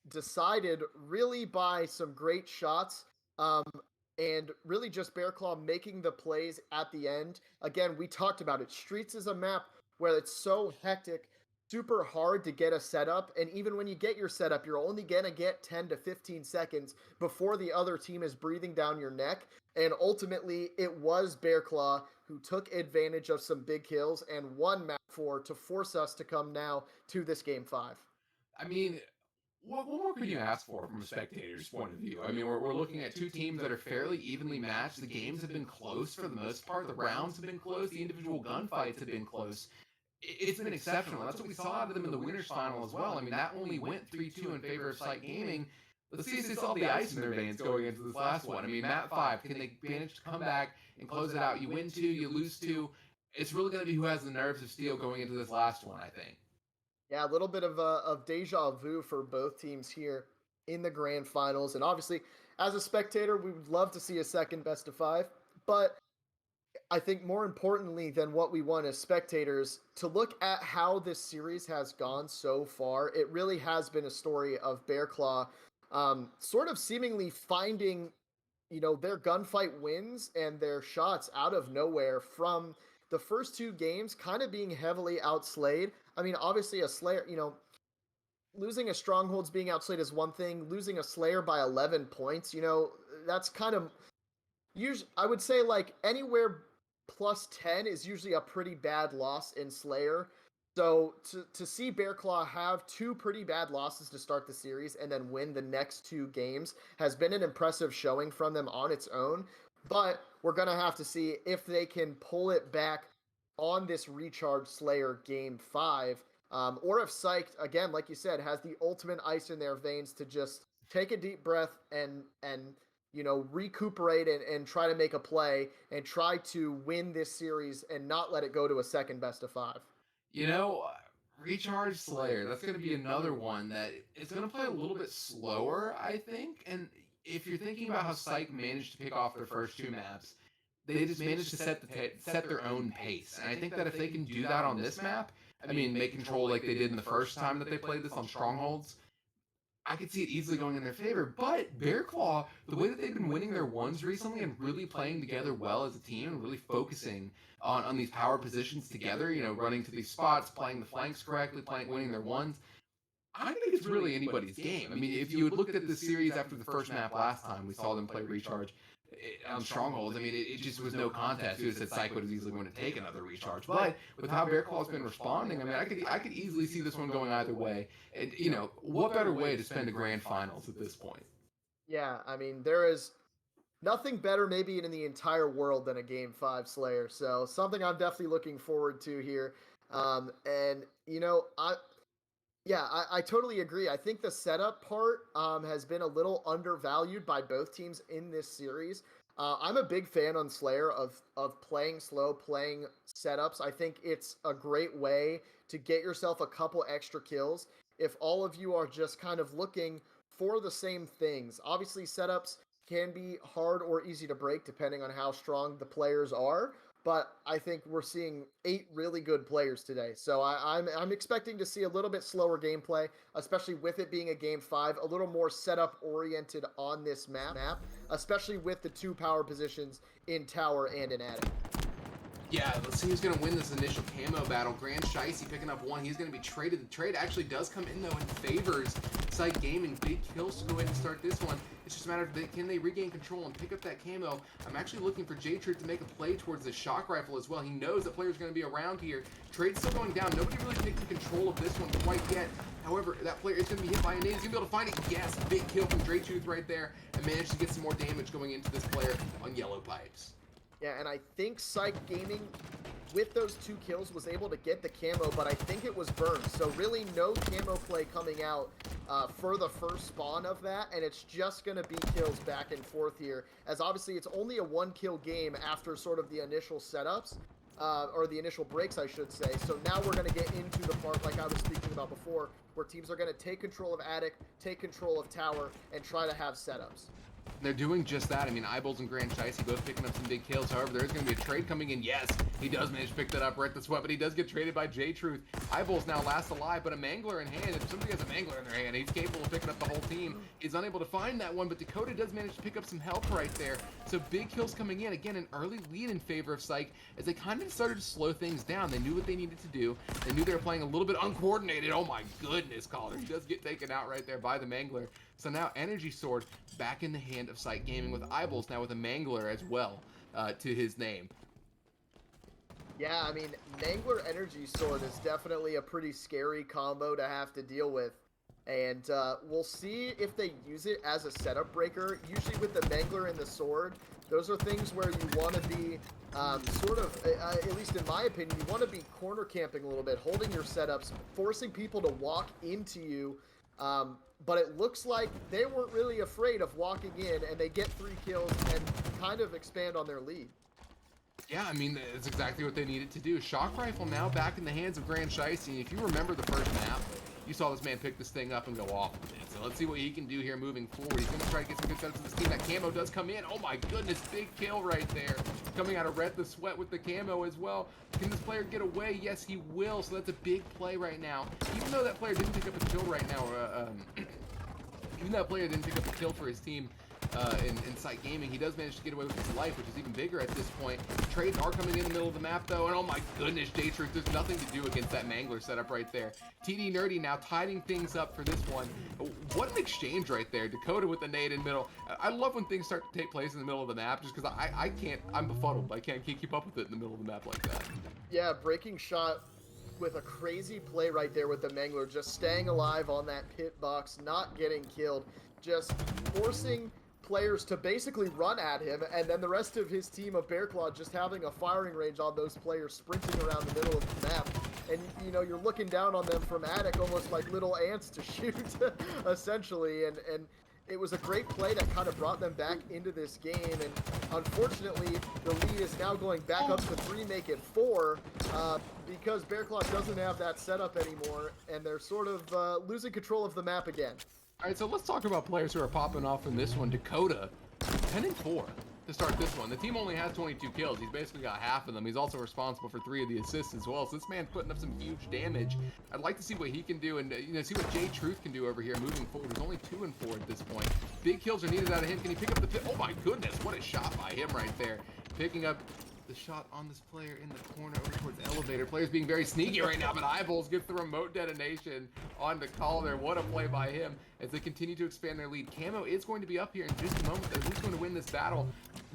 decided really by some great shots, and really just Bearclaw making the plays at the end. Again, we talked about it. Streets is a map where it's so hectic, super hard to get a setup, and even when you get your setup, you're only gonna get 10 to 15 seconds before the other team is breathing down your neck. And ultimately, it was Bearclaw who took advantage of some big kills and won map 4 to force us to come now to this game 5. I mean, what more could you ask for from a spectator's point of view? I mean, we're looking at 2 teams that are fairly evenly matched. The games have been close for the most part. The rounds have been close. The individual gunfights have been close. It's been exceptional. That's what we saw out of them in the winners final as well. I mean, that only went 3-2 in favor of SiKed Gaming. Let's see if they saw the ice in their veins going into this last one. I mean, map 5, can they manage to come back and close it out? You win 2, you lose 2. It's really going to be who has the nerves of steel going into this last one, I think. Yeah, a little bit of deja vu for both teams here in the grand finals. And obviously, as a spectator, we would love to see a second best of 5. But I think more importantly than what we want as spectators, to look at how this series has gone so far, it really has been a story of Bearclaw sort of seemingly finding, their gunfight wins and their shots out of nowhere from the first two games kind of being heavily outslayed. I mean, obviously a Slayer, losing a Strongholds being outslayed is one thing. Losing a Slayer by 11 points, that's kind of usually, I would say like anywhere plus 10 is usually a pretty bad loss in Slayer. So to see Bearclaw have two pretty bad losses to start the series and then win the next two games has been an impressive showing from them on its own. But we're going to have to see if they can pull it back on this Recharge Slayer game 5. Or if SiKed, again, like you said, has the ultimate ice in their veins to just take a deep breath and recuperate and try to make a play and try to win this series and not let it go to a second best of 5. You know, Recharge Slayer, that's going to be another one that is going to play a little bit slower, I think. And if you're thinking about how SiKed managed to pick off their first two maps, they just managed to set their own pace. And I think that if they can do that on this map, I mean, make control like they did in the first time that they played this on Strongholds, I could see it easily going in their favor. But Bearclaw, the way that they've been winning their ones recently and really playing together well as a team and really focusing on these power positions together, running to these spots, playing the flanks correctly, winning their ones, I don't think it's really anybody's game. I mean, if you had looked at the series after the first map last time, we saw them play Recharge on Strongholds. I mean, it just was no contest. You said SiKed was easily going to take another Recharge. But with how Bearclaw's been responding, I mean, I could easily see this one going either way. And, what better way to spend a grand finals at this point? Yeah, I mean, there is nothing better maybe in the entire world than a Game 5 Slayer. So something I'm definitely looking forward to here. I totally agree. I think the setup part has been a little undervalued by both teams in this series. I'm a big fan on Slayer of playing slow, playing setups. I think it's a great way to get yourself a couple extra kills if all of you are just kind of looking for the same things. Obviously, setups can be hard or easy to break depending on how strong the players are. But I think we're seeing 8 really good players today. So I'm expecting to see a little bit slower gameplay, especially with it being a Game 5, a little more setup oriented on this map, especially with the 2 power positions in tower and in attic. Yeah, let's see who's going to win this initial camo battle. Grand Shicey picking up 1. He's going to be traded. The trade actually does come in, though, and favors SiKed Gaming. Big kills to go ahead and start this one. It's just a matter of can they regain control and pick up that camo. I'm actually looking for J-Truth to make a play towards the shock rifle as well. He knows the player's going to be around here. Trade's still going down. Nobody really taking control of this one quite yet. However, that player is going to be hit by a nade. He's going to be able to find it. Yes, big kill from J-Truth right there. And managed to get some more damage going into this player on yellow pipes. Yeah, and I think SiKed Gaming, with those 2 kills, was able to get the camo, but I think it was burned. So really no camo play coming out for the first spawn of that, and it's just going to be kills back and forth here, as obviously it's only a 1-kill game after sort of the initial setups, or the initial breaks, I should say. So now we're going to get into the part, like I was speaking about before, where teams are going to take control of attic, take control of tower, and try to have setups. They're doing just that. I mean, Eyeballs and Grand Shicey both picking up some big kills. However, there's going to be a trade coming in. Yes, he does manage to pick that up right at the sweat, but he does get traded by J-Truth. Eyeballs now last alive, but a Mangler in hand. If somebody has a Mangler in their hand, he's capable of picking up the whole team. He's unable to find that one, but Dakota does manage to pick up some help right there. So big kills coming in. Again, an early lead in favor of SiKed as they kind of started to slow things down. They knew what they needed to do. They knew they were playing a little bit uncoordinated. Oh my goodness, Caller. He does get taken out right there by the Mangler. So now Energy Sword back in the hand of SiKed Gaming with Eyeballs now with a Mangler as well to his name. Yeah, I mean, Mangler Energy Sword is definitely a pretty scary combo to have to deal with. And we'll see if they use it as a setup breaker. Usually with the Mangler and the Sword, those are things where you want to be at least in my opinion, you want to be corner camping a little bit, holding your setups, forcing people to walk into you. But it looks like they weren't really afraid of walking in, and they get 3 kills and kind of expand on their lead. Yeah, I mean, that's exactly what they needed to do. Shock Rifle now back in the hands of Grand Shicey. If you remember the first map, you saw this man pick this thing up and go off with it. So let's see what he can do here moving forward. He's going to try to get some good setups to this team. That camo does come in. Oh my goodness, big kill right there. Coming out of Red the Sweat with the camo as well. Can this player get away? Yes, he will. So that's a big play right now. Even though that player didn't pick up a kill right now, even though that player didn't pick up a kill for his team, in SiKed Gaming, he does manage to get away with his life, which is even bigger at this point. Trades are coming in the middle of the map though, and oh my goodness, J-Truth, there's nothing to do against that Mangler setup right there. TD Nerdy now tidying things up for this one. What an exchange right there. Dakota with the nade in middle. I love when things start to take place in the middle of the map, just because I can't, I'm befuddled. I can't keep up with it in the middle of the map like that. Yeah, breaking shot with a crazy play right there with the Mangler, just staying alive on that pit box, not getting killed, just forcing players to basically run at him, and then the rest of his team of Bearclaw just having a firing range on those players sprinting around the middle of the map. And, you know, you're looking down on them from attic almost like little ants to shoot, essentially. And it was a great play that kind of brought them back into this game. And unfortunately, the lead is now going back up to 3, make it 4, because Bearclaw doesn't have that setup anymore, and they're sort of losing control of the map again. All right, so let's talk about players who are popping off in this one. Dakota, 10-4 to start this one. The team only has 22 kills. He's basically got half of them. He's also responsible for 3 of the assists as well. So this man's putting up some huge damage. I'd like to see what he can do and see what J-Truth can do over here moving forward. He's only 2-4 at this point. Big kills are needed out of him. Can he pick up the pit? Oh my goodness, what a shot by him right there. Picking up the shot on this player in the corner over towards the elevator. Player's being very sneaky right now, but Eyeballs gets the remote detonation on the Calder. What a play by him as they continue to expand their lead. Camo is going to be up here in just a moment. Who's going to win this battle?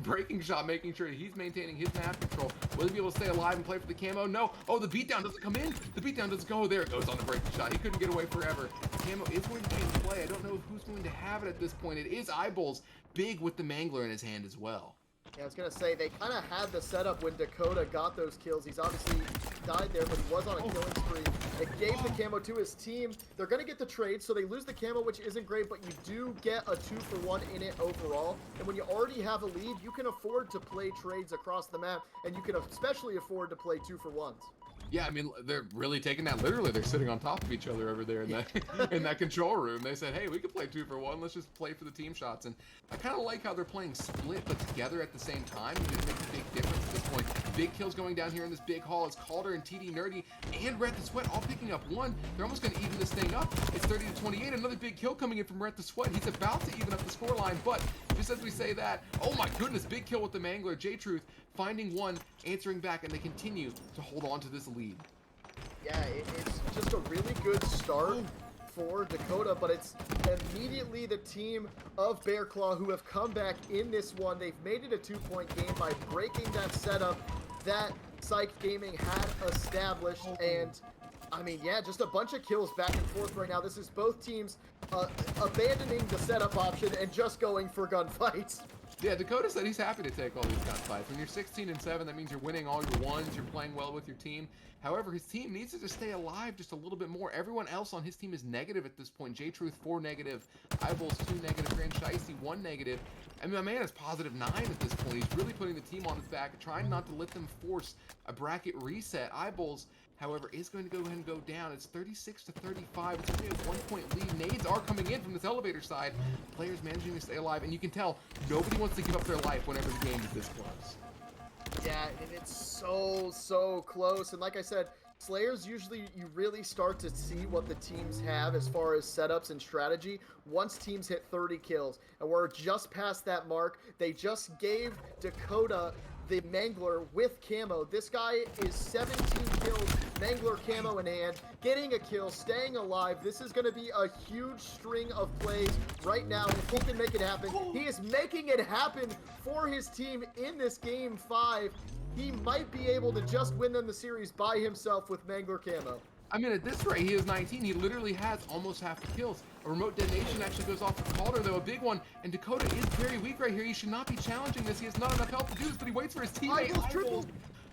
Breaking shot, making sure he's maintaining his map control. Will he be able to stay alive and play for the camo? No. Oh, the beatdown doesn't come in. The beatdown doesn't go. There it goes on the breaking shot. He couldn't get away forever. Camo is going to be in play. I don't know who's going to have it at this point. It is Eyeballs, big with the Mangler in his hand as well. Yeah, I was going to say, they kind of had the setup when Dakota got those kills. He's obviously died there, but he was on a killing spree. It gave the camo to his team. They're going to get the trade, so they lose the camo, which isn't great, but you do get a 2-for-1 in it overall. And when you already have a lead, you can afford to play trades across the map, and you can especially afford to play 2-for-1s. Yeah, I mean, they're really taking that literally. They're sitting on top of each other over there in that in that control room. They said, hey, we could play 2-for-1. Let's just play for the team shots. And I kind of like how they're playing split but together at the same time. It just makes a big difference at this point. Big kills going down here in this big hall. It's Calder and TD Nerdy and Red the Sweat all picking up 1. They're almost going to even this thing up. It's 30-28. Another big kill coming in from Red the Sweat. He's about to even up the scoreline, but just as we say that, oh my goodness, big kill with the Mangler. J-Truth finding 1, answering back, and they continue to hold on to this lead. Yeah, it's just a really good start for Dakota, but it's immediately the team of Bearclaw who have come back in this one. They've made it a 2-point game by breaking that setup that SiKed Gaming had established. And I mean, yeah, just a bunch of kills back and forth right now. This is both teams abandoning the setup option and just going for gunfights. Yeah, Dakota said he's happy to take all these gunfights. When you're 16-7, that means you're winning all your ones, you're playing well with your team. However, his team needs to just stay alive just a little bit more. Everyone else on his team is negative at this point. J-Truth 4 negative, Eyeballs 2 negative, Grand Shiesty 1 negative. I mean, my man is positive 9 at this point. He's really putting the team on his back, trying not to let them force a bracket reset. Eyeballs, however, is going to go ahead and go down. It's 36-35. It's only a 1-point lead. Nades are coming in from this elevator side. Players managing to stay alive, and you can tell nobody wants to give up their life whenever the game is this close. Yeah, and it's so close. And like I said, Slayers, usually you really start to see what the teams have as far as setups and strategy once teams hit 30 kills. And we're just past that mark. They just gave Dakota the Mangler with camo. This guy is 17 kills, Mangler camo in hand, getting a kill, staying alive. This is going to be a huge string of plays right now. If he can make it happen, he is making it happen for his team in this game 5. He might be able to just win them the series by himself with Mangler camo. I mean, at this rate, he is 19. He literally has almost half the kills. A remote detonation actually goes off to Calder, though, a big one. And Dakota is very weak right here. He should not be challenging this. He has not enough health to do this, but he waits for his teammate. Eyeballs,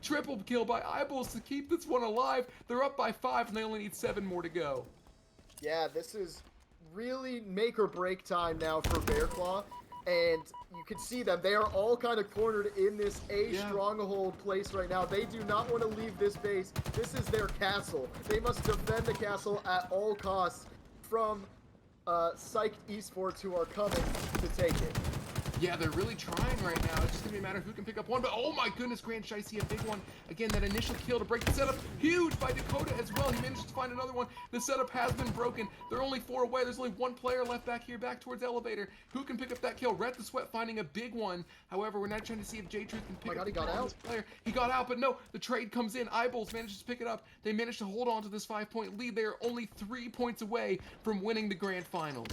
triple kill by Eyeballs to keep this one alive. They're up by 5, and they only need 7 more to go. Yeah, this is really make or break time now for Bearclaw. and you can see them. They are all kind of cornered in this Yeah. stronghold place right now. They do not want to leave this base. This is their castle. They must defend the castle at all costs from SiKed Esports, who are coming to take it. Yeah, they're really trying right now. It's just gonna be a matter of who can pick up one. But oh my goodness, Grand Shicey, a big one. Again, that initial kill to break the setup, huge by Dakota as well. He managed to find another one. The setup has been broken. They're only 4 away. There's only 1 player left back here, back towards elevator. Who can pick up that kill? Ret the Sweat finding a big one. However, we're not trying to see if J-Truth can pick up he got the kill on out. this player. He got out, but no, the trade comes in. Eyeballs manages to pick it up. They managed to hold on to this 5-point lead. They are only 3 points away from winning the grand finals.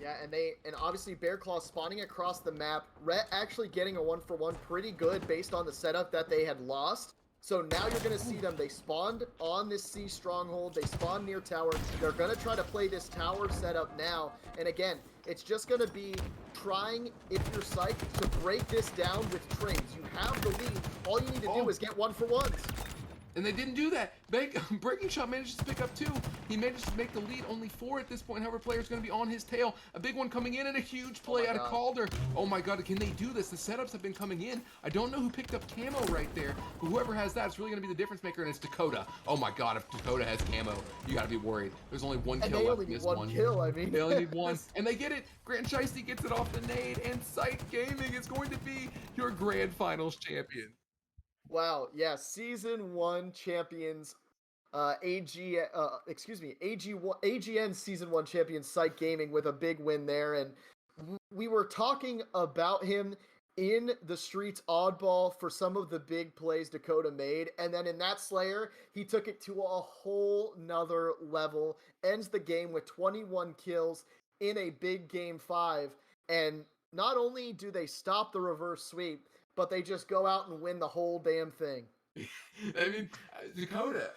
Yeah, and obviously Bearclaw spawning across the map. Rhett actually getting a 1-for-1 pretty good based on the setup that they had lost. So now you're going to see them. They spawned on this C stronghold. They spawned near tower. They're going to try to play this tower setup now. And again, it's just going to be trying, if you're SiKed, to break this down with trades. You have the lead. All you need to do is get 1-for-1s. And they didn't do that. Breaking Shot manages to pick up 2. He managed to make the lead only 4 at this point. However, player's going to be on his tail. A big one coming in and a huge play out of Calder. Oh my god, can they do this? The setups have been coming in. I don't know who picked up camo right there, but whoever has that, it's really going to be the difference maker, and it's Dakota. Oh my god, if Dakota has camo, you got to be worried. There's only 1 kill left in this one. And they only need 1 kill, I mean. They only need 1, and they get it. Grand Shicey gets it off the nade, and SiKed Gaming is going to be your grand finals champion. Wow, yeah, Season 1 champions, AGN Season 1 champion SiKed Gaming with a big win there, and we were talking about him in the streets oddball for some of the big plays Dakota made, and then in that Slayer, he took it to a whole nother level, ends the game with 21 kills in a big Game 5, and not only do they stop the reverse sweep, but they just go out and win the whole damn thing. I mean, Dakota,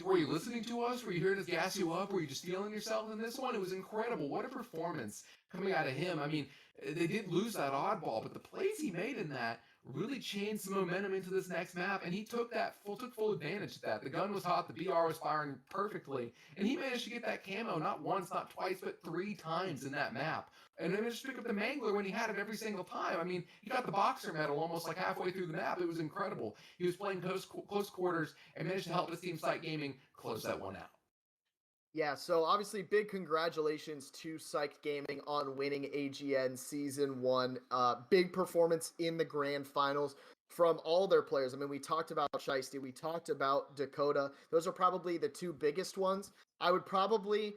were you listening to us? Were you hearing us gas you up? Were you just feeling yourself in this one? It was incredible. What a performance coming out of him. I mean, they did lose that oddball, but the plays he made in that really changed some momentum into this next map, and he took full advantage of that. The gun was hot, the BR was firing perfectly, and he managed to get that camo not once, not twice, but 3 times in that map. And then managed to pick up the Mangler when he had it every single time. I mean, he got the boxer medal almost like halfway through the map. It was incredible. He was playing close quarters and managed to help his team SiKed Gaming close that one out. Yeah, so obviously big congratulations to SiKed Gaming on winning AGN Season 1. Big performance in the grand finals from all their players. I mean, we talked about Shiesty, we talked about Dakota. Those are probably the 2 biggest ones. I would probably,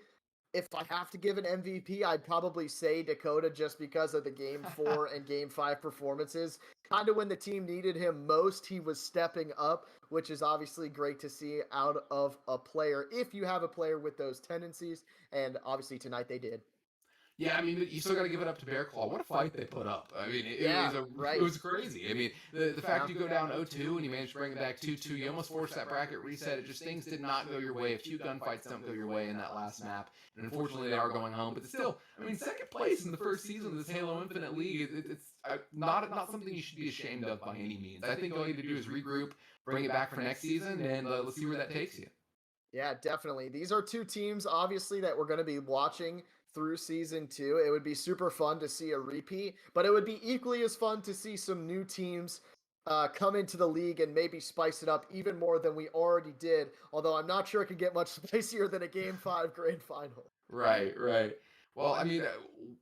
if I have to give an MVP, I'd probably say Dakota just because of the Game 4 and Game 5 performances. Kind of when the team needed him most, he was stepping up, which is obviously great to see out of a player, if you have a player with those tendencies, and obviously tonight they did. Yeah, I mean, you still got to give it up to Bearclaw. What a fight they put up. I mean, it was crazy. I mean, the fact you go down 0-2 and you manage to bring it back 2-2, you almost forced that bracket reset. It just, things did not go your way. A few gunfights don't go your way in that last map. And unfortunately, they are going home. But still, I mean, 2nd place in the first season of this Halo Infinite League, it's not something you should be ashamed of by any means. I think all you need to do is regroup, bring it back for next season, and let's see where that takes you. Yeah, definitely. These are 2 teams, obviously, that we're going to be watching through Season 2. It would be super fun to see a repeat, but it would be equally as fun to see some new teams come into the league and maybe spice it up even more than we already did, although I'm not sure it could get much spicier than a Game 5 grand final. Right. Well, I mean,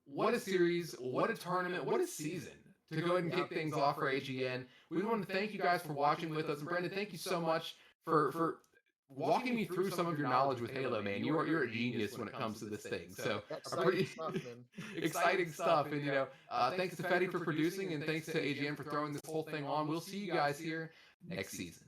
what a series, what a tournament, what a season to go ahead and kick things off for AGN. We want to thank you guys for watching with us, and Brendan, thank you so much for walking me through some of your knowledge with Halo, man. You're a genius when it comes to this thing. So exciting stuff. And thanks to Fetty for producing, and thanks to AGN for throwing this whole thing on. We'll see you guys here next season.